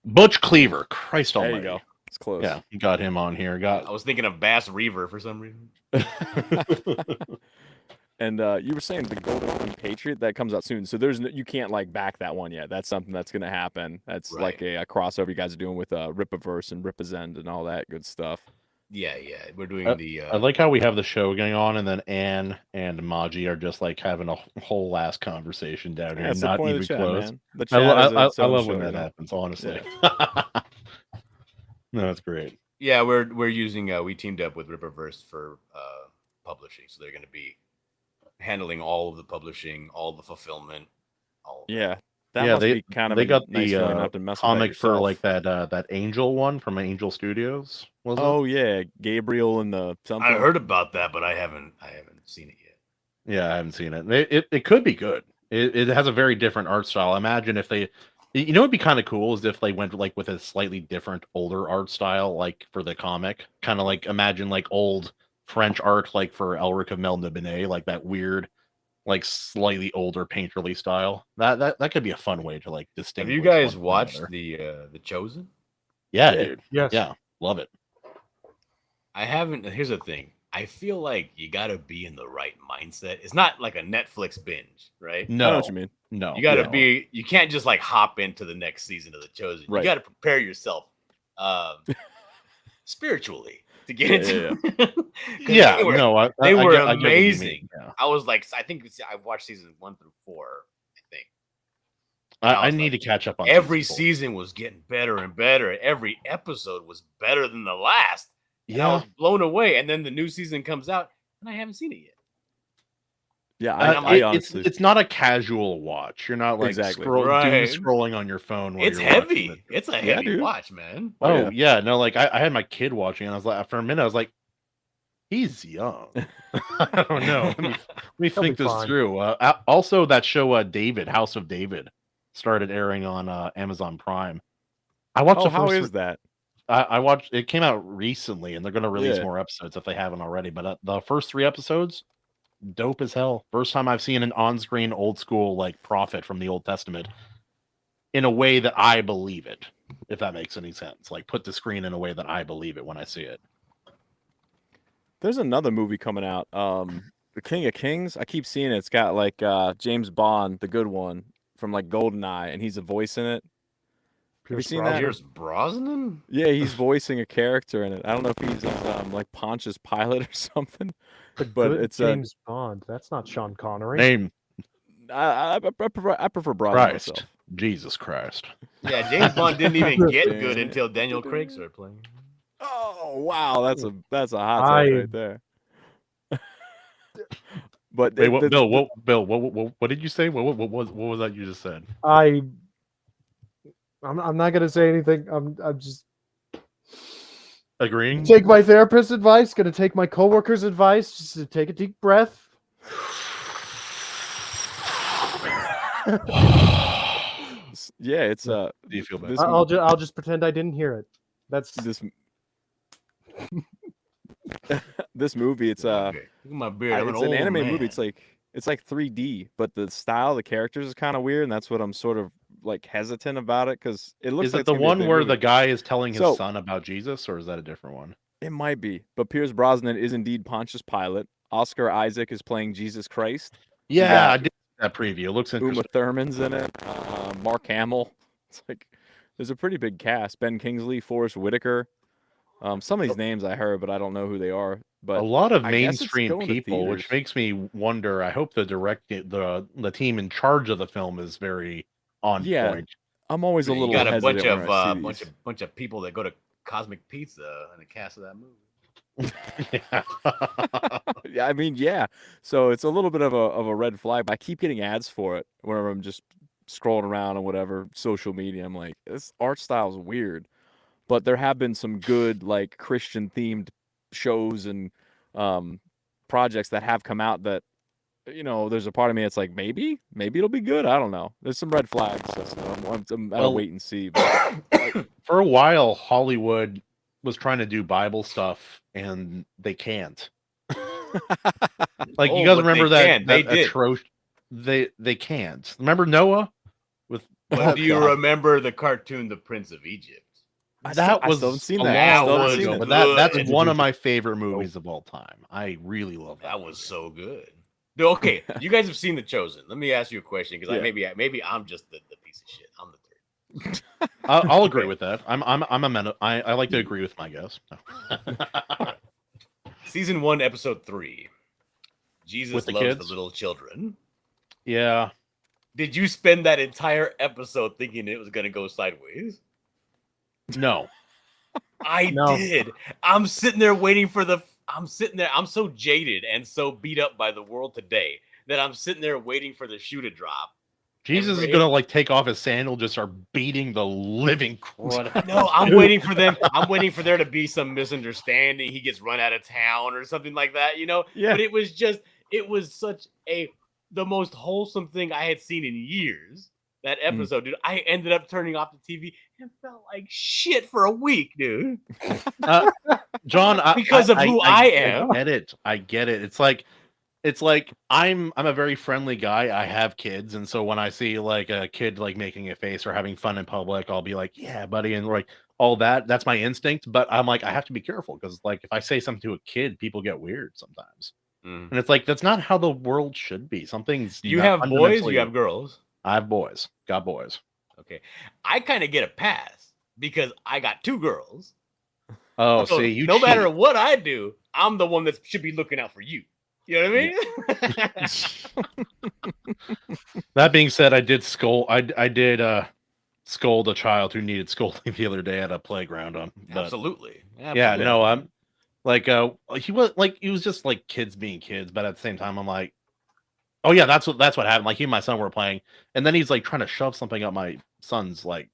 Butch Cleaver. Christ almighty.
There you go. It's close.
Yeah, you got him on here.
I was thinking of Bass Reaver for some reason.
And you were saying the Golden Patriot that comes out soon. So you can't like back that one yet. That's something that's gonna happen. That's
Right.
like a crossover you guys are doing with Ripaverse and Ripazend and all that good stuff.
Yeah. We're doing
I like how we have the show going on, and then Anne and Maji are just like having a whole last conversation down here,
That's the
not
point of
even
the chat,
close.
man. The
I
chat is
love
its
when
own
that
show,
happens. Honestly, no, that's great.
Yeah, we're using we teamed up with Ripaverse for publishing, so they're going to be handling all of the publishing, all the fulfillment.
Yeah, that
Yeah,
must be kind of
they
a
got
nice feeling not
the
to mess with that
comic for
yourself.
like that Angel one from Angel Studios. Was it?
Oh yeah, Gabriel and the something.
I heard about that, but I haven't seen it yet.
Yeah, I haven't seen it. It could be good. It has a very different art style. Imagine if they, it'd be kind of cool is if they went like with a slightly different older art style, like for the comic. Kind of like imagine like old French art, like for Elric of Melniboné, like that weird, like slightly older painterly style. That could be a fun way to like
Have
distinguish.
you guys
one from
watched
another.
the Chosen?
Yeah, dude.
Yes.
Yeah, love it.
I haven't. Here's the thing. I feel like you got to be in the right mindset. It's not like a Netflix binge, right?
No,
I know what you mean.
No,
You got to
no.
be. You can't just like hop into the next season of the Chosen.
Right.
You got to prepare yourself spiritually to get into. 'Cause
Yeah,
they were,
no, I
they were
get what you mean,
amazing.
yeah.
I was like, I think I watched seasons 1 through 4. I think
I
was
need
like,
to catch up on
every
season 4.
season was getting better and better. Every episode was better than the last. And I
Yeah,
was blown away. And then the new season comes out, and I haven't seen it yet.
Yeah,
I
honestly,
it's not a casual watch. You're not like
Exactly.
doom
Right.
scrolling on your phone. While
It's
you're watching
heavy.
it.
It's a
Yeah,
heavy
dude.
watch, man.
Oh yeah, no, like I had my kid watching, and I was like, for a minute, I was like, he's young. I don't know. Let me
He'll
think
be
this
fine.
through. Also, that show, David, House of David, started airing on Amazon Prime. I watched the
how
first.
is that?
I watched. It came out recently, and they're going to release
Yeah.
more episodes if they haven't already. But the first 3 episodes, dope as hell. First time I've seen an on-screen old school like prophet from the Old Testament in a way that I believe it. If that makes any sense, like put the screen in a way that I believe it when I see it.
There's another movie coming out, The King of Kings. I keep seeing it. It's got like James Bond, the good one from like GoldenEye, and he's a voice in it. Have you seen that?
Pierce Brosnan?
Yeah, he's voicing a character in it. I don't know if he's like Pontius Pilate or something, but
Good
it's
James Bond. That's not Sean Connery.
Name
I prefer Brosnan
Christ.
myself.
Jesus Christ.
Yeah, James Bond didn't even get good until Daniel Craig started playing.
Oh wow, that's a hot take right there. But
Wait, Bill, what did you say? What was that you just said?
I'm not gonna say anything. I'm just
Agreeing?
take my therapist's advice, gonna take my coworker's advice, just to take a deep breath.
Yeah, it's
Do you feel bad?
I'll just pretend I didn't hear it. That's
this movie. It's
Look at my beard. I'm
it's
an
an
old
anime
man.
movie. It's like 3D, but the style of the characters is kind of weird, and that's what I'm sort of like hesitant about it because it looks
Is
like
it the
it's gonna be a
one
big
where
movie.
the guy is telling his
So-
son about Jesus, or is that a different one?
It might be, but Pierce Brosnan is indeed Pontius Pilate. Oscar Isaac is playing Jesus Christ.
Yeah, I did that preview. It looks
Uma
interesting.
Thurman's in it. Mark Hamill. It's like there's a pretty big cast. Ben Kingsley, Forrest Whitaker. Some of these names I heard, but I don't know who they are. But
A lot of
I guess it's
mainstream
going to
people, which
theaters.
makes me wonder. I hope the team in charge of the film is very on
Yeah,
point.
I'm always a
You
little
got a
hesitant
bunch
when I
of
see these.
bunch of people that go to Cosmic Pizza in the cast of that movie.
Yeah, I mean, yeah. So it's a little bit of a red flag. But I keep getting ads for it whenever I'm just scrolling around on whatever social media. I'm like, this art style is weird. But there have been some good like Christian themed shows and projects that have come out that there's a part of me that's like maybe it'll be good. I don't know. There's some red flags. So I'm at a wait and see. But
For a while, Hollywood was trying to do Bible stuff, and they can't. Like, you guys
but
remember
they
that?
can. They did.
They can't. Remember Noah? With
But do you
God.
remember the cartoon The Prince of Egypt?
That
I
was
still haven't seen
a
that.
long
That
time
was
ago, but
good.
that's one of my favorite movies of all time. I really love that.
That was so good. Dude, okay, you guys have seen The Chosen. Let me ask you a question because
Yeah.
maybe I'm just the piece of shit. I'm the third.
I'll agree with that. I like to agree with my guess.
Season 1, episode 3. Jesus
With the
loves
kids?
the little children.
Yeah.
Did you spend that entire episode thinking it was gonna go sideways?
No.
I
No.
did. I'm sitting there waiting for I'm sitting there. I'm so jaded and so beat up by the world today that I'm sitting there waiting for the shoe to drop.
Jesus is gonna like take off his sandal, just start beating the living crud.
No, I'm waiting for them. I'm waiting for there to be some misunderstanding. He gets run out of town or something like that,
Yeah.
But it was such the most wholesome thing I had seen in years. That episode, dude. I ended up turning off the TV and felt like shit for a week, dude.
John,
Because of who I am.
I get it. It's like I'm a very friendly guy. I have kids, and so when I see like a kid like making a face or having fun in public, I'll be like, "Yeah, buddy," and like all that. That's my instinct. But I'm like, I have to be careful because like if I say something to a kid, people get weird sometimes, and it's like that's not how the world should be. Something's
Do you
not
have boys?
fundamentally-
You have girls.
I have boys. Got boys.
Okay. I kind of get a pass because I got 2 girls.
Oh,
So
see, you
no matter
cheat.
what I do, I'm the one that should be looking out for you. You know what I mean?
That being said, I did scold. I did scold a child who needed scolding the other day at a playground.
Absolutely.
Yeah, no, I'm like he was just like kids being kids, but at the same time, I'm like, oh yeah, that's what happened. Like he and my son were playing, and then he's like trying to shove something up my son's like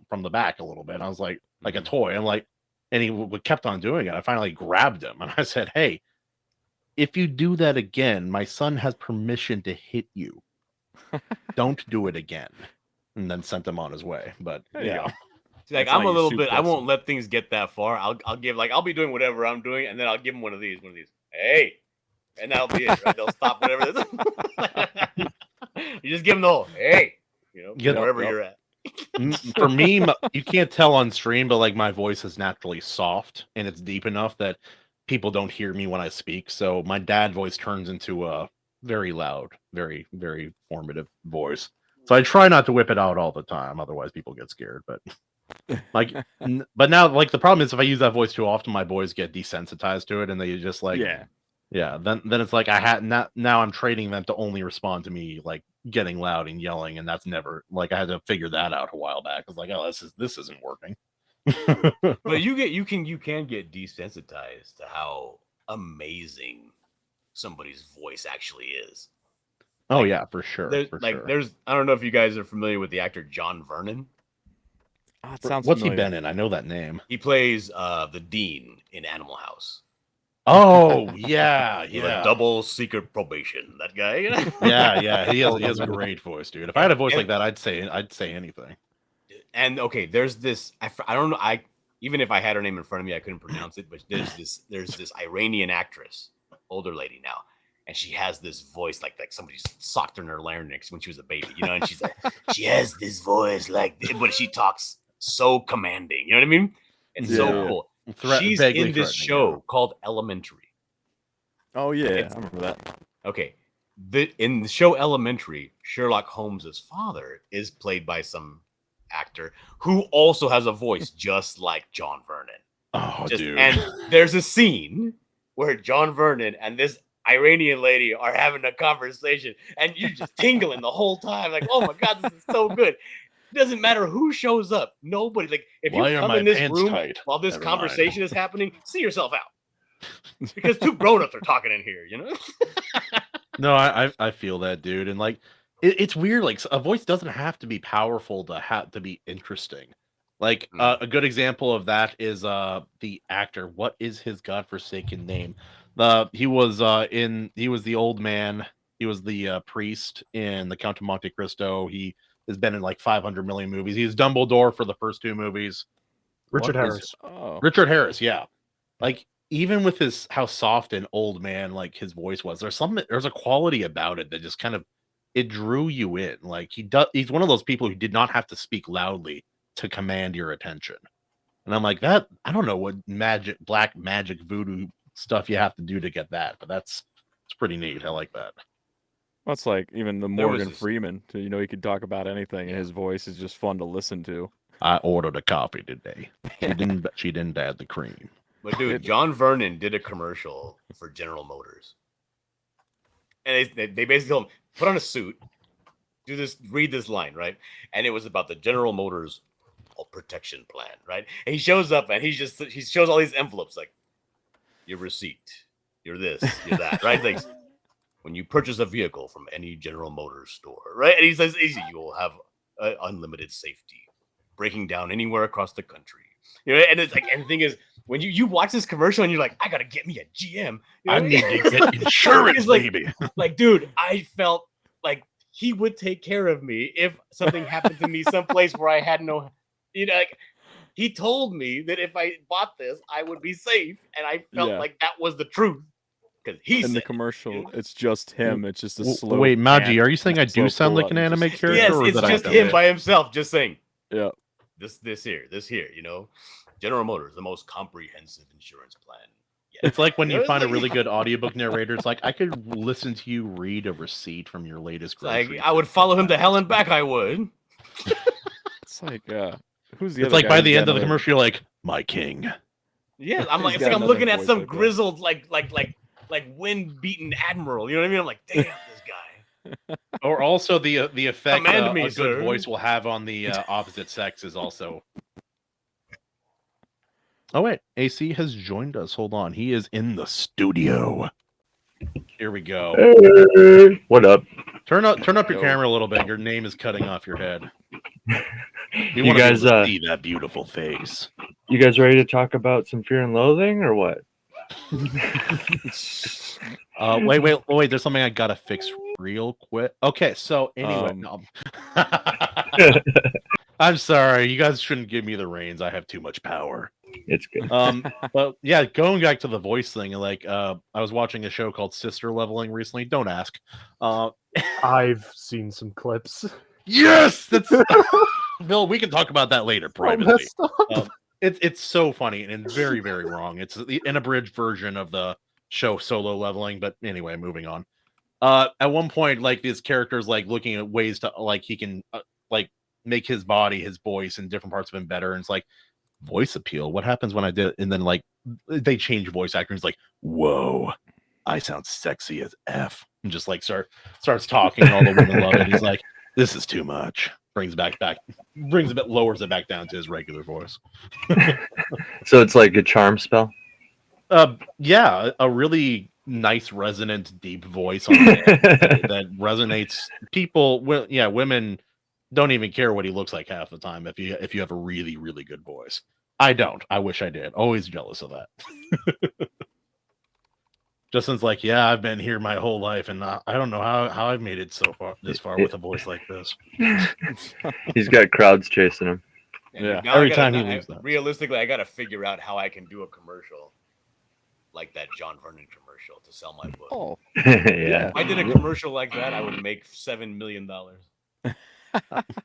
from the back a little bit. I was like a toy. I'm like, and he kept on doing it. I finally grabbed him and I said, "Hey, if you do that again, my son has permission to hit you. Don't do it again." And then sent him on his way. But
There you go.
See, like
That's
I'm
how
a
you
little
shoot
bit. I
person.
won't let things get that far. I'll be doing whatever I'm doing, and then I'll give them one of these. Hey, and that'll be it. Right? They'll stop whatever this is. You just give them the whole hey, wherever you're at.
For me, you can't tell on stream, but like my voice is naturally soft and it's deep enough that people don't hear me when I speak. So my dad voice turns into a very loud, very, very formative voice. So I try not to whip it out all the time, otherwise people get scared. But Like, but now, like, the problem is if I use that voice too often, my boys get desensitized to it, and they just like, yeah. Then it's like now I'm training them to only respond to me like getting loud and yelling, and that's never like I had to figure that out a while back. I was like, oh, this isn't working.
But you can get desensitized to how amazing somebody's voice actually is.
Oh yeah, for sure.
There's I don't know if you guys are familiar with the actor John Vernon.
Oh, it sounds
What's
familiar.
he been in? I know that name.
He plays the Dean in Animal House.
Oh yeah,
The double secret probation. That guy.
yeah. He has a great voice, dude. If I had a voice like that, I'd say anything.
And okay, there's this. I don't know. Even if I had her name in front of me, I couldn't pronounce it. But there's this Iranian actress, older lady now, and she has this voice like somebody socked her in her larynx when she was a baby, you know. And she's like, she has this voice but she talks so commanding. You know what I mean? It's so cool. She's in this show called Elementary.
Oh yeah, I remember that.
Okay, in the show Elementary, Sherlock Holmes's father is played by some actor who also has a voice just like John Vernon.
Oh, dude.
And there's a scene where John Vernon and this Iranian lady are having a conversation, and you're just tingling the whole time, like, oh my god, this is so good. It doesn't matter who shows up. Nobody, like, if you come in this room while this conversation is happening, see yourself out. Because two grown-ups are talking in here, you know?
No, I feel that, dude. And like it's weird, like a voice doesn't have to be powerful to be interesting. Like a good example of that is the actor. What is his godforsaken name? He was the old man. He was the priest in the Count of Monte Cristo. He has been in like 500 million movies. He's Dumbledore for the first two movies.
Richard Harris.
Richard Harris, yeah. Like even with how soft and old man like his voice was, there's a quality about it that just kind of it drew you in. Like he's one of those people who did not have to speak loudly to command your attention. And I'm like, that I don't know what black magic voodoo stuff you have to do to get that, but it's pretty neat. I like that.
Well, it's like even the Morgan Freeman, he could talk about anything, and his voice is just fun to listen to.
I ordered a coffee today. She didn't add the cream.
But dude, John Vernon did a commercial for General Motors, and they basically told him, put on a suit, do this, read this line, right? And it was about the General Motors protection plan, right? And he shows up and he shows all these envelopes like your receipt, you're this, you're that, right? Like when you purchase a vehicle from any General Motors store, right? And he says, easy, you will have unlimited safety, breaking down anywhere across the country. You know, and it's like, and the thing is, when you watch this commercial and you're like, I gotta get me a GM. You know?
I need to get insurance, baby.
Like, dude, I felt like he would take care of me if something happened to me someplace where I had no, like he told me that if I bought this, I would be safe, and I felt like that was the truth. Because he's
in the commercio, it's just him. It's just a slow.
Wait, Maji, are you saying I do sound like an anime character?
Yes, it's just him by himself, just saying.
Yeah.
This here, you know, General Motors, the most comprehensive insurance plan. Yeah.
It's like when you find a really good audiobook narrator. It's like I could listen to you read a receipt from your latest grocery.
Like I would follow him to hell and back. I would.
It's like who's the?
It's like by the end of the commercial, you're like, my king.
Yeah, I'm like, it's like I'm looking at some grizzled, like wind-beaten admiral. You know what I mean? I'm like, damn, this guy.
Or also the effect a good
sir.
voice will have on the opposite sex is also. Oh wait, AC has joined us. Hold on, he is in the studio. Here we go.
Hey, what up?
Turn up your camera a little bit. Your name is cutting off your head.
You guys
see that beautiful face.
You guys ready to talk about some Fear and Loathing or what?
Wait. There's something I gotta fix real quick. Okay, so anyway, I'm sorry. You guys shouldn't give me the reins. I have too much power.
It's good.
But yeah, going back to the voice thing, like I was watching a show called Sister Leveling recently. Don't ask.
I've seen some clips.
Yes, that's Bill. We can talk about that later privately. It's so funny and very, very wrong. It's an abridged version of the show Solo Leveling. But anyway, moving on. At one point, like this character's like looking at ways to like he can like make his body, his voice, and different parts of him better. And it's like voice appeal. What happens when I did? And then like they change voice actor. He's like, whoa, I sound sexy as F, and just like starts talking. And all the women love it. He's like, this is too much. Brings lowers it back down to his regular voice.
So it's like a charm spell.
Yeah, a really nice, resonant, deep voice on that resonates. People, women don't even care what he looks like half the time if you have a really, really good voice. I don't. I wish I did. Always jealous of that. Justin's like, yeah, I've been here my whole life, and I don't know how I've made it this far with a voice like this.
He's got crowds chasing him.
Yeah,
now
every time he leaves that.
Realistically, I got to figure out how I can do a commercial like that John Vernon commercial to sell my book.
Oh,
Yeah.
If I did a commercial like that, I would make $7 million.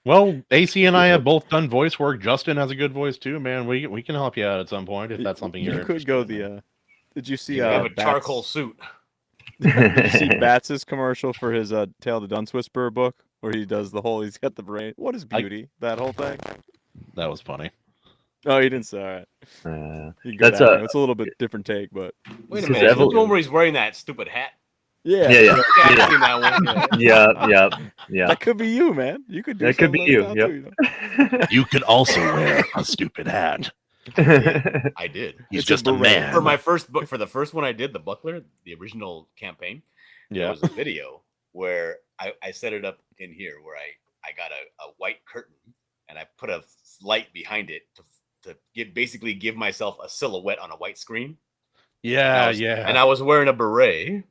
Well, AC and I have both done voice work. Justin has a good voice too, man. We can help you out at some point if that's something you're
you could go the. Did you see?
You have a charcoal suit.
Did you see Bats' commercial for his Tale of the Dunce Whisperer book, where he does the whole? He's got the brain. What is beauty? That whole thing.
That was funny.
Oh, you didn't say. All right. It's a little bit different take, but
wait a minute. Is the one where he's wearing that stupid hat?
Yeah.
I've seen that one.
Yeah.
That could be you, man. You could do
That could be you.
style
Yep.
too, you know?
You could also wear a stupid hat.
I did.
He's
It's
just
a
a man.
For my first book, for the first one I did, The Buckler, the original campaign, there was a video where I set it up in here where I got a white curtain and I put a light behind it to basically give myself a silhouette on a white screen.
Yeah,
And I was wearing a beret.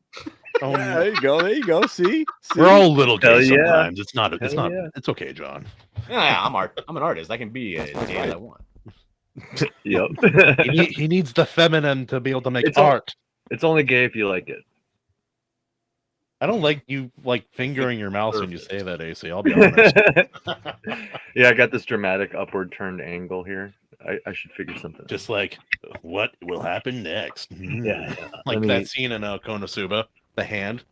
Oh,
Yeah, there you go. See?
we're all a little gay
Hell yeah.
sometimes. It's not.
Yeah.
It's okay, John.
Yeah, I'm an artist. I can be as gay as I want.
Yep.
He needs the feminine to be able to make
It's all-
art.
It's only gay if you like it.
I don't like you like fingering your mouse when you say that, AC. I'll be honest.
Yeah, I got this dramatic upward turned angle here. I should figure something.
Just like, what will happen next?
Yeah.
Like that scene in Konosuba, the hand.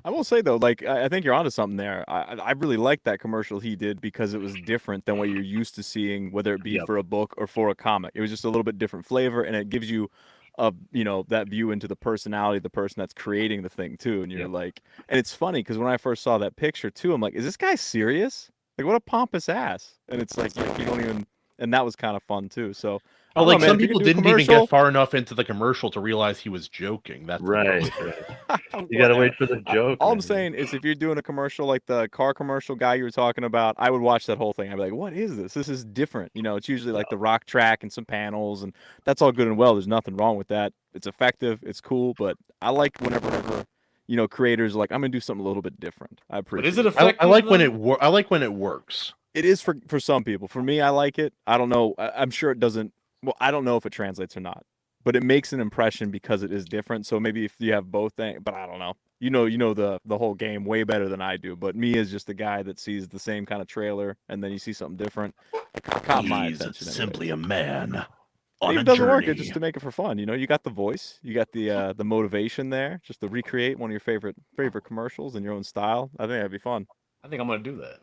I will say though, like I think you're onto something there. I really liked that commercial he did because it was different than what you're used to seeing, whether it be for a book or for a comic. It was just a little bit different flavor, and it gives you that view into the personality of the person that's creating the thing too. And you're like, and it's funny because when I first saw that picture too, I'm like, is this guy serious? Like, what a pompous ass. And it's like you don't even, and that was kind of fun too. So
Like some people didn't even get far enough into the commercial to realize he was joking. That's
right. You gotta wait for the joke.
All I'm saying is, if you're doing a commercial like the car commercial guy you were talking about, I would watch that whole thing. I'd be like, "What is this? This is different." It's usually like the rock track and some panels, and that's all good and well. There's nothing wrong with that. It's effective. It's cool. But I like whenever creators are like, "I'm gonna do something a little bit different." I appreciate.
But is it effective?
I like when I like when it works.
It is for some people. For me, I like it. I don't know. I'm sure it doesn't. Well, I don't know if it translates or not, but it makes an impression because it is different. So maybe if you have both things, but I don't know. You know the whole game way better than I do. But me as just a guy that sees the same kind of trailer and then you see something different, it caught my attention.
Simply a man.
Maybe it doesn't work. It's just to make it for fun. You got the voice, you got the motivation there, just to recreate one of your favorite commercials in your own style. I think that'd be fun.
I think I'm gonna do that.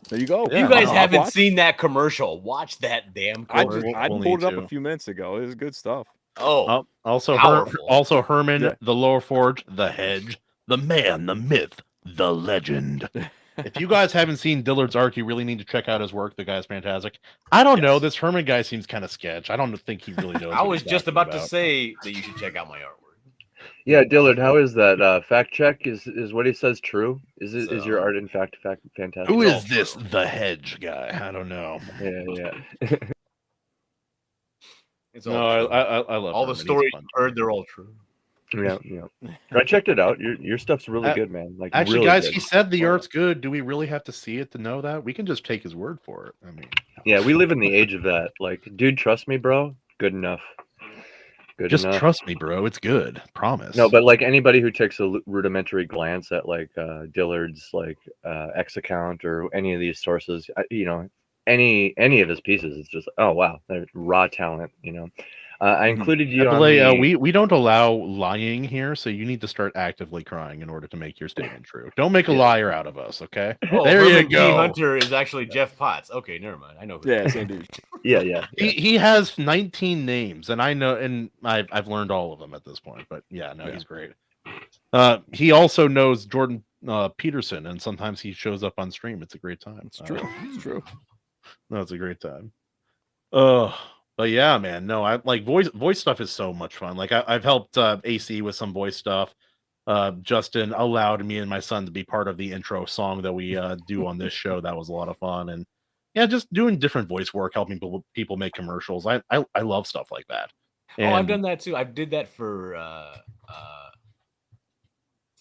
There you go.
If you guys haven't seen that commercial, watch that damn commercial.
I pulled it up a few minutes ago. It was good stuff.
Oh,
also Herman, the Lower Forge, the Hedge, the Man, the Myth, the Legend. If you guys haven't seen Dillard's art, you really need to check out his work. The guy's fantastic. I don't know. This Herman guy seems kind of sketch. I don't think he really knows.
I was just about to say that you should check out my artwork.
Yeah, Dillard, how is that? Fact check is what he says true? Is your art in fact fantastic?
Who is this the Hedge guy? I don't know.
Yeah.
It's all I love all the stories you heard. They're all true.
Yeah. I checked it out. Your stuff's really good, man. Like,
actually,
really
guys,
good.
he said the art's good. Do we really have to see it to know that? We can just take his word for it. I mean,
yeah, we live in the age of that. Like, dude, trust me, bro. Good enough.
Just trust me, bro. It's good. Promise.
No, but like anybody who takes a rudimentary glance at like Dillard's like X account or any of these sources, any of his pieces, it's just, oh wow, they're raw talent. I included you on
we don't allow lying here, so you need to start actively crying in order to make your statement true. Don't make a liar out of us, okay?
Oh,
there
Herman
you go.
P. Hunter is actually Jeff Potts. Okay, never mind. I know.
Yeah, same dude.
Yeah.
He has 19 names, and I know, and I've learned all of them at this point. But yeah, no, he's great. He also knows Jordan Peterson, and sometimes he shows up on stream. It's a great time.
It's true. It's true.
No, it's a great time. But yeah, man, no, I like voice stuff is so much fun. Like I've helped AC with some voice stuff. Justin allowed me and my son to be part of the intro song that we do on this show. That was a lot of fun, and yeah, just doing different voice work, helping people make commercials. I love stuff like that. And
I've done that too. I did that for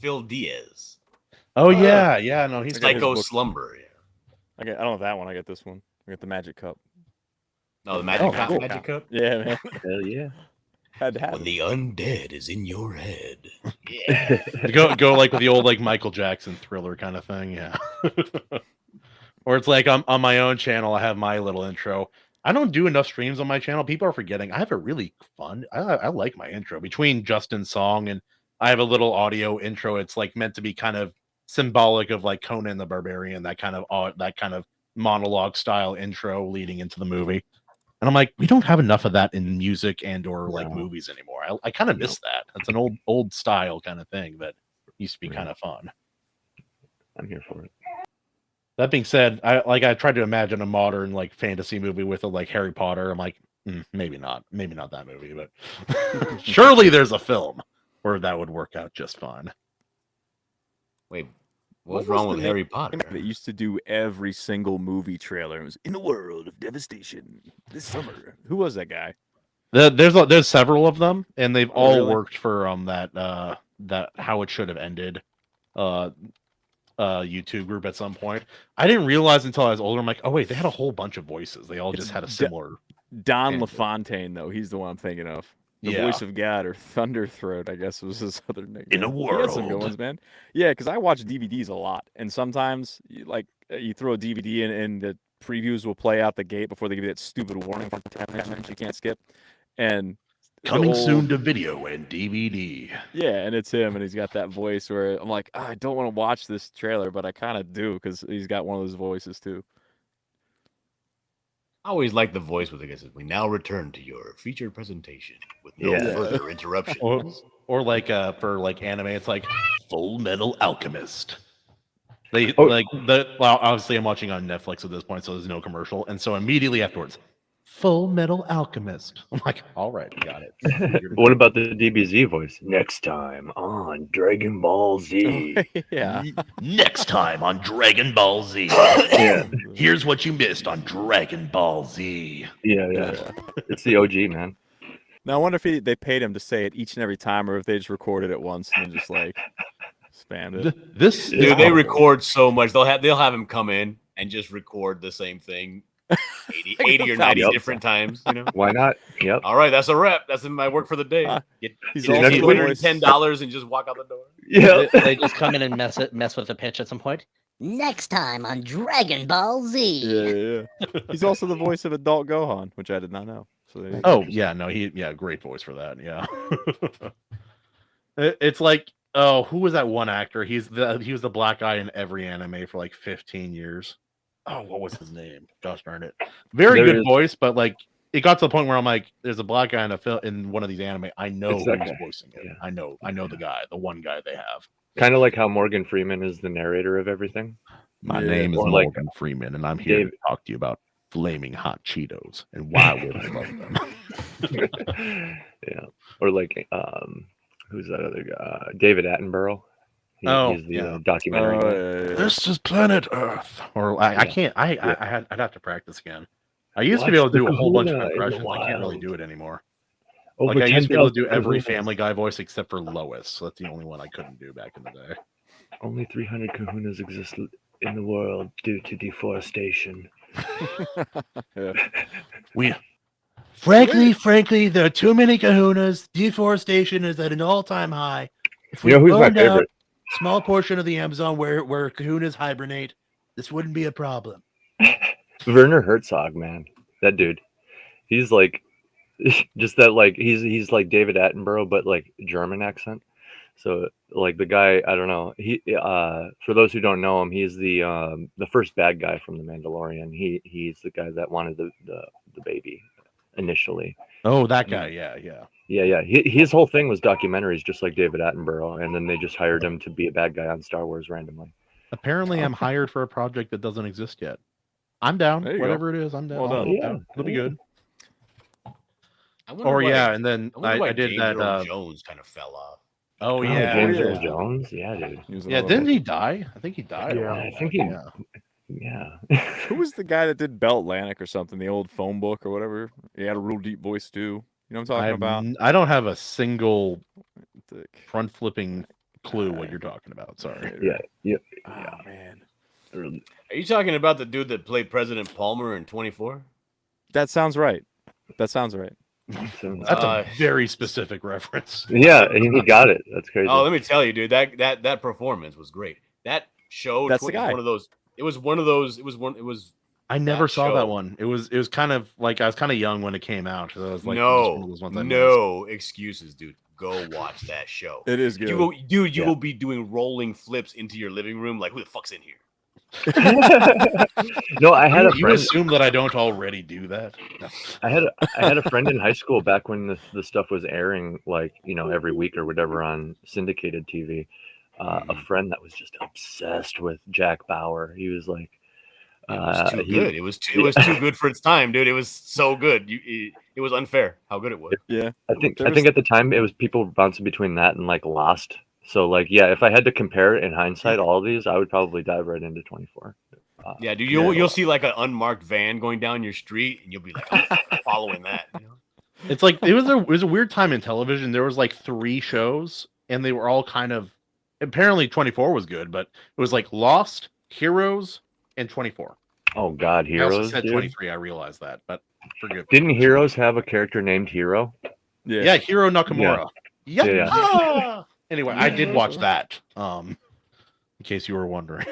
Phil Diaz.
Oh yeah, no, he's
Psycho Slumber. Yeah,
I don't have that one. I get this one. I got the Magic Cup.
No, the Magic Cup.
Cool.
Magic Cup.
Yeah, man.
Hell yeah.
Had to have
When
it.
the undead is in your head.
Yeah. go like with the old like Michael Jackson Thriller kind of thing, yeah. Or it's like on my own channel, I have my little intro. I don't do enough streams on my channel. People are forgetting. I have a really fun. I like my intro between Justin's song and I have a little audio intro. It's like meant to be kind of symbolic of like Conan the Barbarian, that kind of monologue style intro leading into the movie. And I'm like, we don't have enough of that in music and or like movies anymore. I kind of miss that. That's an old style kind of thing that used to be kind of fun.
I'm here for it.
That being said, I tried to imagine a modern like fantasy movie with a like Harry Potter. I'm like, maybe not that movie, but surely there's a film where that would work out just fine.
Wait, what's wrong with Harry Potter?
They used to do every single movie trailer. It was in a world of devastation this summer. Who was that guy?
There's several of them, and they've all
really?
worked for that How It Should Have Ended YouTube group at some point. I didn't realize until I was older. I'm like, oh wait, they had a whole bunch of voices. They all just had a similar.
Don LaFontaine, though. He's the one I'm thinking of. The voice of God, or Thunderthroat, I guess was his other nickname.
In a
He had some good
world.
ones, man. Yeah, because I watch DVDs a lot, and sometimes you throw a DVD in, and the previews will play out the gate before they give you that stupid warning for 10 minutes you can't skip. And
Coming soon to video and DVD.
Yeah, and it's him, and he's got that voice where I'm like, I don't want to watch this trailer, but I kind of do because he's got one of those voices too.
I always like the voice with the guy says, "We now return to your featured presentation with no further interruption."
Or like for like anime, it's like Full Metal Alchemist. Obviously I'm watching on Netflix at this point, so there's no commercial, and so immediately afterwards, Full Metal Alchemist. I'm like, all right, got it.
What about the DBZ voice? Next time on Dragon Ball Z.
Yeah.
Next time on Dragon Ball Z.
Yeah.
Here's what you missed on Dragon Ball Z.
Yeah. It's the OG, man.
Now I wonder if they paid him to say it each and every time, or if they just recorded it once and just like spammed it.
Dude, they record so much. They'll have him come in and just record the same thing 80 or 90 different times. You know
why not? Yep.
All right, that's a rep. That's my work for the day.
He's
also $210 and just walk out the door.
Yeah, they just come in and mess with the pitch at some point. Next time on Dragon Ball Z.
Yeah. He's also the voice of Adult Gohan, which I did not know. So
great voice for that. Yeah. It's like, who was that one actor? He was the black guy in every anime for like 15 years. Oh, what was his name? Gosh darn it. Very good voice, but like it got to the point where I'm like, there's a black guy in one of these anime. I know who's voicing it. Yeah. I know the guy, the one guy they have.
Kind of like how Morgan Freeman is the narrator of everything.
My name is Morgan Freeman, and I'm here to talk to you about flaming hot Cheetos and why would I love them.
Yeah. Or like who's that other guy? David Attenborough. He's the documentary.
This is Planet Earth. Or I'd have to practice again. I used to be able to do a whole bunch of impressions. I can't really do it anymore. I used to be able to do every Family Guy voice except for Lois. So that's the only one I couldn't do back in the day.
Only 300 kahunas exist in the world due to deforestation.
Frankly, there are too many kahunas. Deforestation is at an all-time high. If we
who's my favorite?
Small portion of the Amazon where kahunas hibernate, this wouldn't be a problem.
Werner Herzog, man, that dude, he's like just that like he's like David Attenborough, but like German accent. So like the guy, I don't know. He for those who don't know him, he's the first bad guy from The Mandalorian. He's the guy that wanted the baby initially.
Oh, that guy. Yeah.
Yeah. His whole thing was documentaries, just like David Attenborough, and then they just hired him to be a bad guy on Star Wars randomly.
Apparently, I'm hired for a project that doesn't exist yet. I'm down.
There you
Whatever it is, I'm down.
Well done.
Yeah.
It'll be good.
I wonder
Or
why-
yeah, and then
I, wonder why
I did
James
that.
Earl Jones kind of fell off.
Oh
Oh,
yeah,
James
yeah.
Earl Jones. Yeah, dude.
He was
Yeah,
another
didn't
one.
he die? I think he died.
Yeah.
I think he.
Yeah.
Yeah.
Who was the guy that did Belt Atlantic or something? The old phone book or whatever. He had a real deep voice too. You know what I'm talking about?
I don't have a single
Thick.
front flipping clue what you're talking about. Sorry.
Yeah.
Oh man,
Are you talking about the dude that played President Palmer in 24?
that sounds right. That sounds right.
That's a very specific reference.
Yeah, and he got it. That's crazy.
Oh, let me tell you, dude, that performance was great. That show,
That's the guy.
one of those. It was one of those. It was.
I never saw
show.
that one. It was kind of like I was kind of young when it came out. So I was like,
no excuses, dude. Go watch that show.
It is good.
You will be doing rolling flips into your living room. Like, who the fuck's in here?
No, I had a
You
friend.
assume that I don't already do that? No.
I had a friend in high school back when the stuff was airing, like, you know, every week or whatever on syndicated TV. A friend that was just obsessed with Jack Bauer. He was like,
It was too good. It was too good for its time, dude. It was so good. It was unfair how good it was.
Yeah.
I think at the time it was people bouncing between that and like Lost. So like, yeah, if I had to compare it in hindsight, all of these, I would probably dive right into 24.
Yeah, dude, you'll see like an unmarked van going down your street, and you'll be like, I'm following that. You know?
It's like it was a weird time in television. There was like 3 shows, and they were all kind of. Apparently, 24 was good, but it was like Lost, Heroes, and 24.
Oh God,
I also
Heroes.
said
Dude.
23. I realized that, but forgive me.
Didn't Heroes have a character named Hero?
Yeah, Hiro Nakamura.
Yeah.
Yeah. Anyway, I did watch that. In case you were wondering.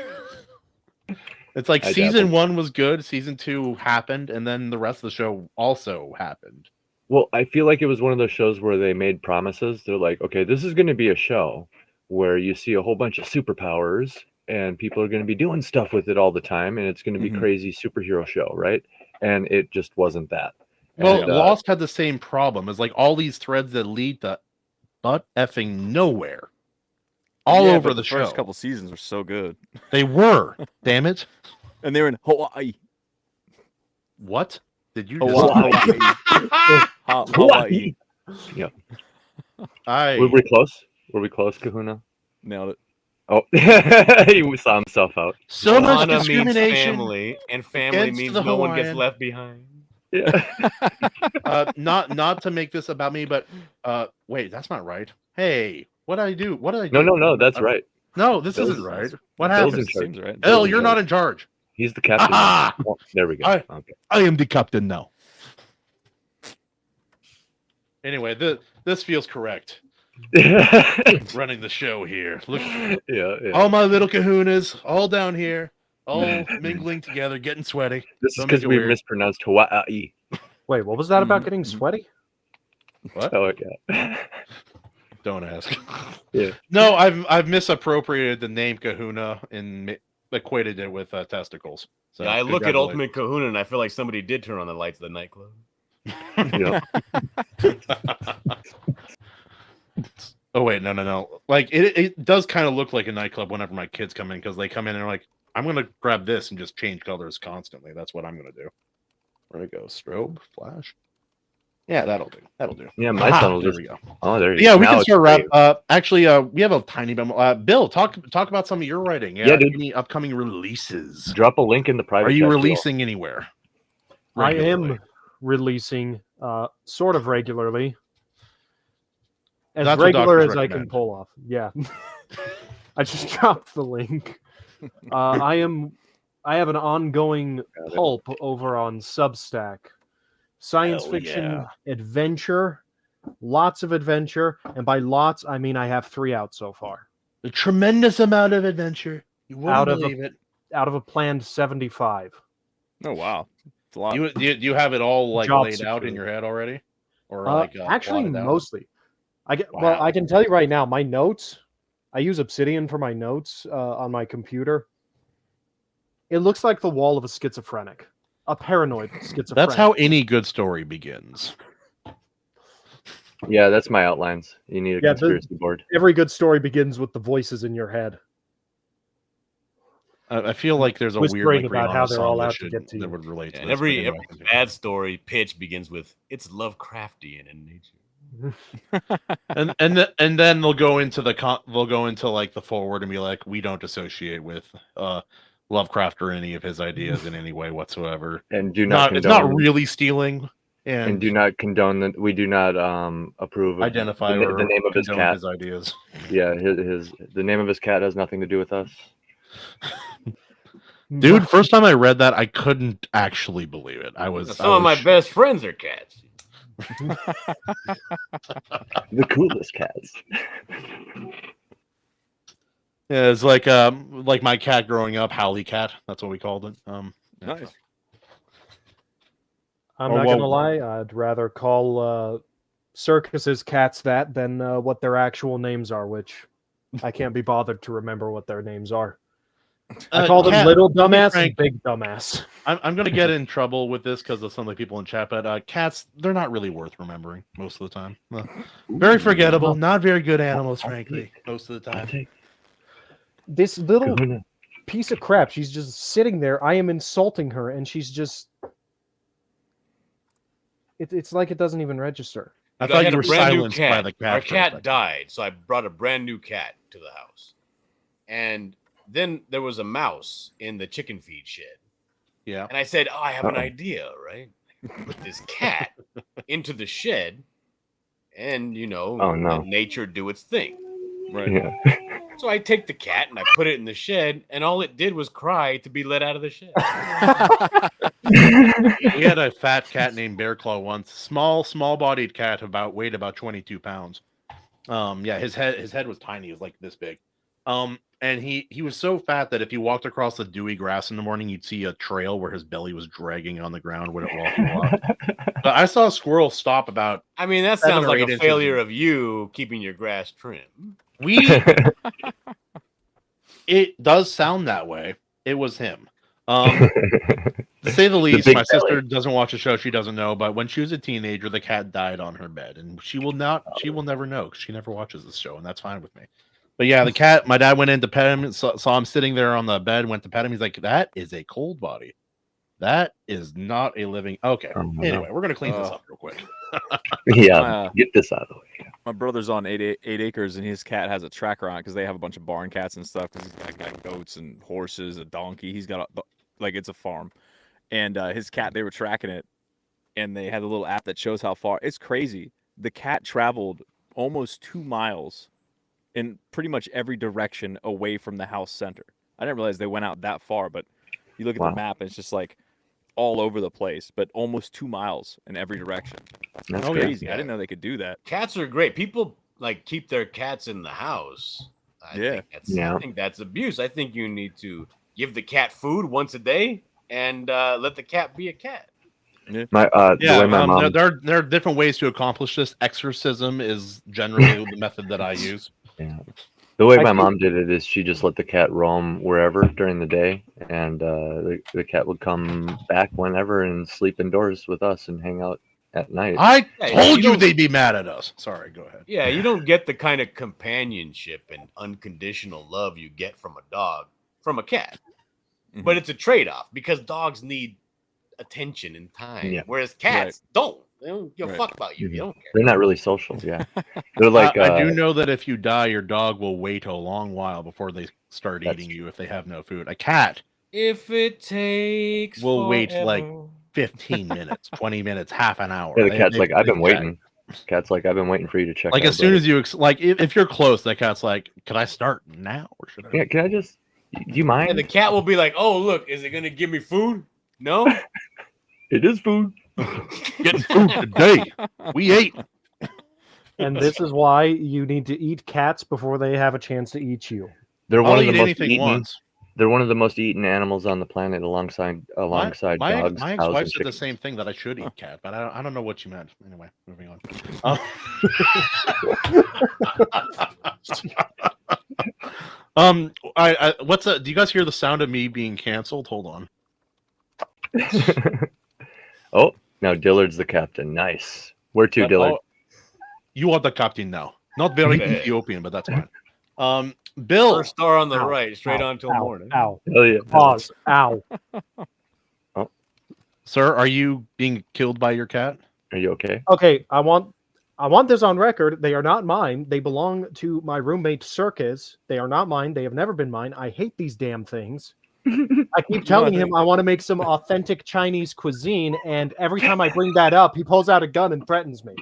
It's like
I
season
dabbled.
1 was good, season 2 happened, and then the rest of the show also happened.
Well, I feel like it was one of those shows where they made promises. They're like, okay, this is going to be a show where you see a whole bunch of superpowers and people are going to be doing stuff with it all the time, and it's going to be crazy superhero show, right? And it just wasn't that.
Well,
And,
Lost had the same problem. It's like all these threads that lead to butt effing nowhere. All
Yeah,
over
but
the show.
First couple seasons were so good.
They were. Damn it.
And they were in Hawaii.
What? Did you
Hawaii. Hawaii.
Yeah.
I
Were we close? Were we close, Kahuna?
Nailed it.
Oh, he saw himself out.
so much
Hana means
discrimination.
family, and family
against
means
the
no one gets
Hawaiian.
left behind.
Yeah.
Not to make this about me, but wait, that's not right. Hey, what did I do? What did I do?
No, that's right.
No, this
Bill's-
isn't right. What
Bill's
happened?
in charge.
Seems right.
L,
Bill's in
you're not
charge.
in charge.
He's the captain.
Ah!
Oh, there we go. Okay.
I am the captain now. Anyway, this feels correct. Running the show here. Look,
Yeah.
all my little kahunas, all down here, all mingling together, getting sweaty.
This is
Don't
because
make it
we
weird.
mispronounced Hawaii.
Wait, what was that about getting sweaty?
What?
Oh yeah.
Don't ask.
Yeah.
No, I've misappropriated the name Kahuna and equated it with testicles. So
Yeah, I look at
congratulations.
Ultimate Kahuna and I feel like somebody did turn on the lights of the nightclub.
Yeah.
Oh wait, no. Like it does kind of look like a nightclub whenever my kids come in, because they come in and they're like, I'm gonna grab this and just change colors constantly. That's what I'm gonna do. Where do we go? Strobe, flash. Yeah, that'll do.
Yeah, my son will
there
just.
we go.
Oh, there you
Yeah,
go.
we
Now
can
it's
start wrap.
great.
Actually, we have a tiny bit. Bill, talk about some of your writing.
Yeah, dude.
Any upcoming releases?
Drop a link in the private.
Are you
chat, Bill.
releasing anywhere?
I
Regularly?
am releasing sort of regularly. As
That's what
regular
doctors
as I can
recommend.
pull off. Yeah. I just dropped the link. I have an ongoing pulp over on Substack. Science
Hell
fiction
yeah.
adventure, lots of adventure, and by lots I mean I have 3 out so far.
A tremendous amount of adventure. You wouldn't
Out of
believe it.
Out of a planned 75.
Oh wow, it's a lot.
Do you have it all like
Job
laid out in
security.
your head already? Or
actually,
plotted out?
mostly. Well,
Wow.
I can tell you right now, my notes. I use Obsidian for my notes on my computer. It looks like the wall of a schizophrenic, a paranoid schizophrenic.
That's how any good story begins.
Yeah, that's my outlines. You need a conspiracy board.
Every good story begins with the voices in your head.
I feel like there's a
Whispering
weird
about how they're all out to
should,
get to
that
you.
would relate to
And
this, but
every
anyway.
bad story pitch begins with "It's Lovecraftian in nature."
and then they'll go into like the forward and be like, we don't associate with Lovecraft or any of his ideas in any way whatsoever.
And do not
it's not really stealing.
And do not condone that. We do not approve of
identify
the
or
name of his
condone
cat.
his ideas.
Yeah, the name of his cat has nothing to do with us.
Dude, first time I read that, I couldn't actually believe it.
Some of my best friends are cats.
The coolest cats.
Yeah, it's like my cat growing up, Howley Cat. That's what we called it.
Nice.
I'm not gonna lie. I'd rather call circuses cats that than what their actual names are, which I can't be bothered to remember what their names are. I call them little dumbass and big dumbass.
I'm going to get in trouble with this because of some of the people in chat, but cats, they're not really worth remembering most of the time. Very forgettable, not very good animals, frankly, most of the time.
This little piece of crap, she's just sitting there. I am insulting her, and she's just... It's like it doesn't even register.
I thought you were silenced by the cat.
Our cat died, so I brought a brand new cat to the house. And then there was a mouse in the chicken feed shed.
Yeah.
And I said, I have an idea, right? Put this cat into the shed and, let nature do its thing. Right.
Yeah.
So I take the cat and I put it in the shed, and all it did was cry to be let out of the shed.
We had a fat cat named Bear Claw once. Small-bodied cat, weighed about 22 pounds. His head was tiny. It was like this big. And he was so fat that if you walked across the dewy grass in the morning, you'd see a trail where his belly was dragging on the ground when it walked. But I saw a squirrel stop about.
I mean, that sounds like a failure of you keeping your grass trim.
It does sound that way. It was him. To say the least, my sister doesn't watch the show. She doesn't know. But when she was a teenager, the cat died on her bed, and she will never know because she never watches this show, and that's fine with me. But yeah, the cat. My dad went in to pet him. Saw him sitting there on the bed. Went to pet him. He's like, "That is a cold body. That is not a living." Okay. Anyway, we're gonna clean this up real quick.
Get this out of the way.
My brother's on 8 acres, and his cat has a tracker on it because they have a bunch of barn cats and stuff. Because he's got goats and horses, a donkey. He's got it's a farm, and his cat. They were tracking it, and they had a little app that shows how far. It's crazy. The cat traveled almost 2 miles in pretty much every direction away from the house center. I didn't realize they went out that far, but you look at the map, and it's just like all over the place, but almost 2 miles in every direction. That's crazy. Yeah. I didn't know they could do that.
Cats are great. People keep their cats in the house. I think that's abuse. I think you need to give the cat food once a day and let the cat be a cat.
The way my mom...
there are different ways to accomplish this. Exorcism is generally the method that I use.
Yeah. The way my mom did it is she just let the cat roam wherever during the day, and the cat would come back whenever and sleep indoors with us and hang out at night.
I told you they'd be mad at us. Sorry, go ahead.
Yeah, you don't get the kind of companionship and unconditional love you get from a dog from a cat. Mm-hmm. But it's a trade-off because dogs need attention and time, whereas cats don't. They don't give a fuck about you. They don't care.
They're not really social. Yeah, they're like.
I do know that if you die, your dog will wait a long while before they start eating you if they have no food. A cat,
if it takes,
will wait like 15 minutes, 20 minutes, half an hour.
Yeah, the cat's like, I've been waiting. Cat's like, I've been waiting for you to check.
Like as soon as you if you're close, that cat's like, can I start now or should I?
Yeah, can I just? Do you mind?
And the cat will be like, oh look, is it gonna give me food? No.
It is food.
Getting food today. We ate.
And this is why you need to eat cats before they have a chance to eat you.
They're one of the most
eaten. Once.
They're one of the most eaten animals on the planet, alongside
my
dogs,
my
cows,
ex-wife
and
said the
chickens.
same thing, that I should eat cat, but I don't know what you meant. Anyway, moving on. What's do you guys hear the sound of me being canceled? Hold on.
Oh, now Dillard's the captain. Nice. Where to, Dillard?
You are the captain now. Not very Ethiopian, but that's fine. Bill.
First star on the
Ow,
right, straight
ow,
on till
ow,
morning.
Ow.
Oh yeah.
Pause. Ow.
Sir, are you being killed by your cat?
Are you okay?
Okay, I want this on record. They are not mine. They belong to my roommate Circus. They are not mine. They have never been mine. I hate these damn things. I keep telling him I want to make some authentic Chinese cuisine, and every time I bring that up, he pulls out a gun and threatens me.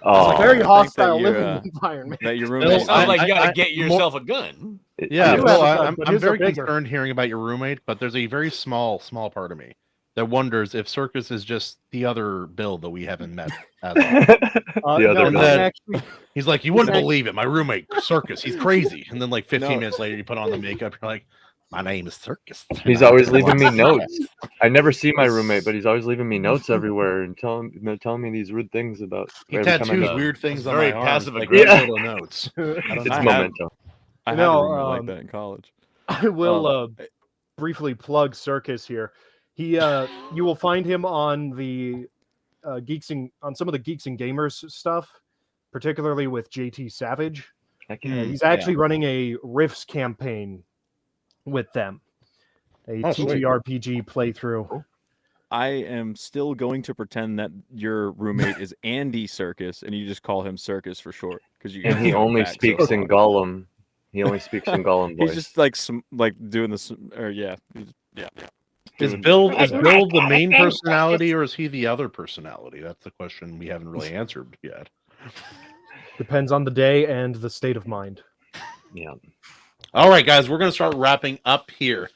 Oh,
It's a very hostile
you're,
living environment.
That your
It
roommate.
sounds like you got to get yourself a gun.
Yeah,
I do
Bill,
have a gun,
I'm
but
I'm
his are
very
bigger.
concerned hearing about your roommate, but there's a very small part of me that wonders if Circus is just the other Bill that we haven't met. As
the other
no,
Bill.
he's actually,
he's like, you wouldn't believe it. My roommate, Circus, he's crazy. And then like 15
No.
minutes later, you put on the makeup, you're like, my name is Circus.
He's always leaving me notes. I never see my roommate, but he's always leaving me notes everywhere and telling me these rude things about.
He
every time I
tattoos
meet him.
weird things
It's
on
very
my arm,
passive
like
aggressive.
little notes. I don't
It's
know.
I have-
memento.
I had
No,
a roommate like that in college.
I will briefly plug Circus here. He you will find him on the on some of the Geeks and Gamers stuff, particularly with JT Savage. He's actually running a Riffs campaign with them, a TTRPG playthrough.
I am still going to pretend that your roommate is Andy Circus, and you just call him Circus for short, because you.
And he only speaks in Gollum. He only speaks in Gollum voice.
He's just like doing this, or yeah.
Is Bill the main personality, or is he the other personality? That's the question we haven't really answered yet.
Depends on the day and the state of mind.
Yeah.
All right, guys, we're going to start wrapping up here.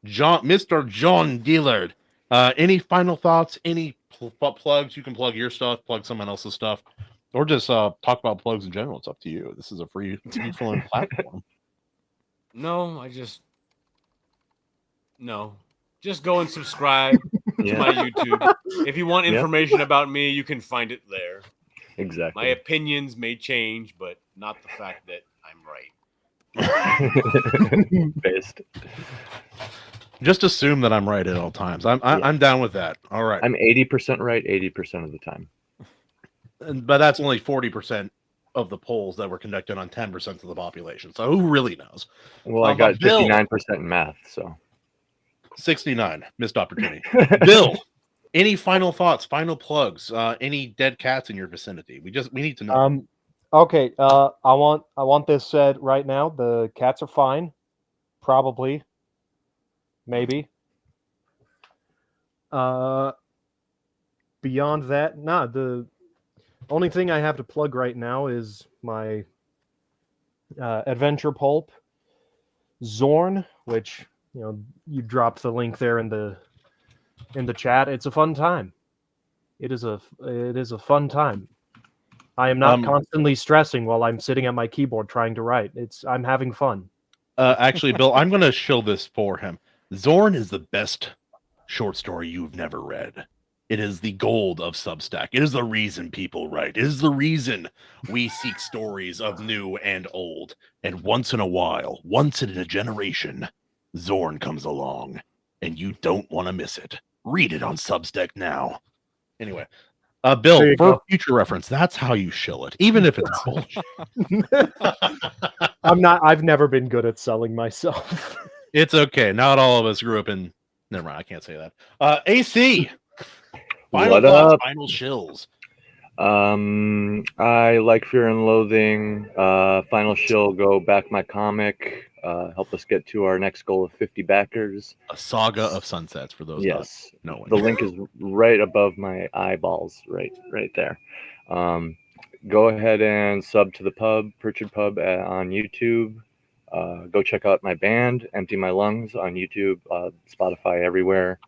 Mr. John Dillard, any final thoughts? Any plugs? You can plug your stuff, plug someone else's stuff, or just talk about plugs in general. It's up to you. This is a free-flowing platform.
No. Just go and subscribe to my YouTube. If you want information about me, you can find it there.
Exactly.
My opinions may change, but not the fact that I'm right.
Based.
Just assume that I'm right at all times. I'm down with that. All right.
I'm 80% right 80% of the time.
But that's only 40% of the polls that were conducted on 10% of the population. So who really knows?
Well, I got 59% in math, so
69 missed opportunity. Bill, any final thoughts, final plugs, any dead cats in your vicinity? We need to know.
Okay, I want this said right now. The cats are fine. Probably. Maybe. Beyond that, the only thing I have to plug right now is my adventure pulp, Zorn, which you dropped the link there in the chat. It's a fun time. It is a fun time. I am not constantly stressing while I'm sitting at my keyboard trying to write. I'm having fun.
Actually, Bill, I'm going to show this for him. Zorn is the best short story you've never read. It is the gold of Substack. It is the reason people write. It is the reason we seek stories of new and old. And once in a while, once in a generation, Zorn comes along, and you don't want to miss it. Read it on Substack now. Anyway, Bill, for future reference, that's how you shill it, even if it's bullshit.
I've never been good at selling myself.
It's okay. Not all of us grew up in. Never mind. I can't say that. AC. Final thoughts, final shills.
I like Fear and Loathing. Final shill, go back my comic. Help us get to our next goal of 50 backers.
A Saga of Sunsets for those.
Yes.
No one.
The link is right above my eyeballs, right there. Go ahead and sub to the pub, Pritchard Pub on YouTube. Go check out my band, Empty My Lungs, on YouTube, Spotify, everywhere.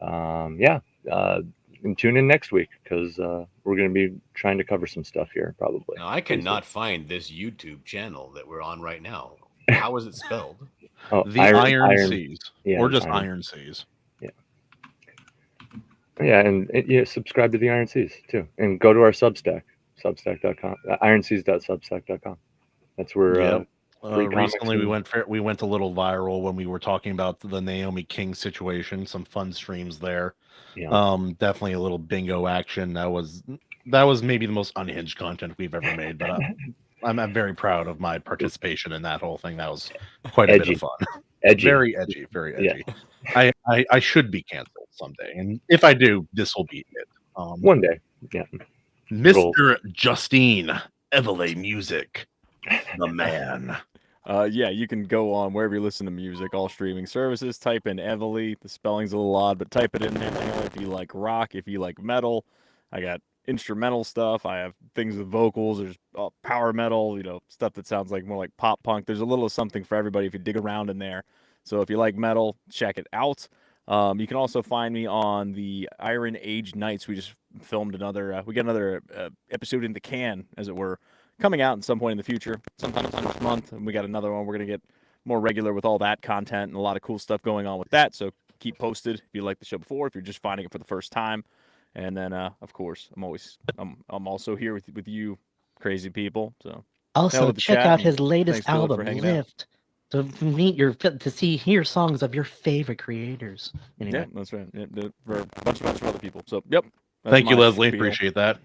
And tune in next week because we're going to be trying to cover some stuff here, probably.
Now, I cannot find this YouTube channel that we're on right now. How is it spelled?
The Iron Seas.
Yeah,
Or just Iron Seas.
Yeah. Yeah, and subscribe to the Iron Seas too. And go to our Substack, substack.com, ironseas.substack.com. That's where
recently we went a little viral when we were talking about the Naomi King situation. Some fun streams there.
Yeah.
Definitely a little bingo action. That was maybe the most unhinged content we've ever made, but I'm very proud of my participation in that whole thing. That was quite a bit of fun.
Edgy.
Very edgy, very edgy. Yeah. I should be canceled someday, and if I do, this will be it.
One day. Yeah.
Mr. Justine Evele Music, the man.
Yeah, you can go on wherever you listen to music, all streaming services. Type in Evely. The spelling's a little odd, but type it in there if you like rock, if you like metal. I got instrumental stuff. I have things with vocals. There's power metal, stuff that sounds like more like pop punk. There's a little of something for everybody if you dig around in there. So if you like metal, check it out. You can also find me on the Iron Age Nights. We just filmed another. We got another episode in the can, as it were, coming out at some point in the future, sometime this month. And we got another one. We're gonna get more regular with all that content and a lot of cool stuff going on with that. So keep posted if you liked the show before, if you're just finding it for the first time. And then, of course, I'm also here with you, crazy people. So
also check out his latest album, Lift, to hear songs of your favorite creators. Anyway.
Yeah, that's right. Yeah, for a bunch of other people. So, yep.
Thank you, Leslie. Appreciate that.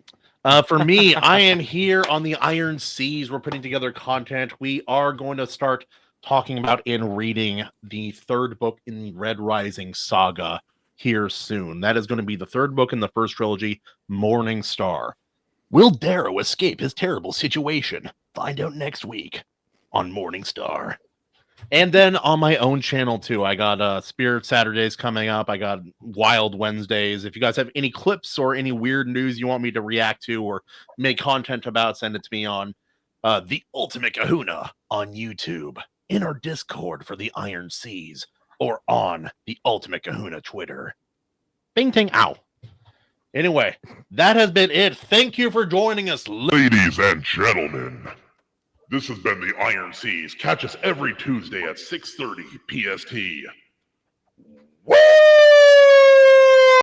For me, I am here on the Iron Seas. We're putting together content. We are going to start talking about and reading the third book in the Red Rising saga here soon. That is going to be the third book in the first trilogy, Morning Star. Will Darrow escape his terrible situation? Find out next week on Morning Star. And then on my own channel too, I got Spirit Saturdays coming up. I got Wild Wednesdays. If you guys have any clips or any weird news you want me to react to or make content about, send it to me on The Ultimate Kahuna on YouTube, in our Discord for the Iron Seas, or on the Ultimate Kahuna Twitter. Bing, ting, ow. Anyway, that has been it. Thank you for joining us,
ladies and gentlemen. This has been the Iron Seas. Catch us every Tuesday at 6:30 PST. Woo!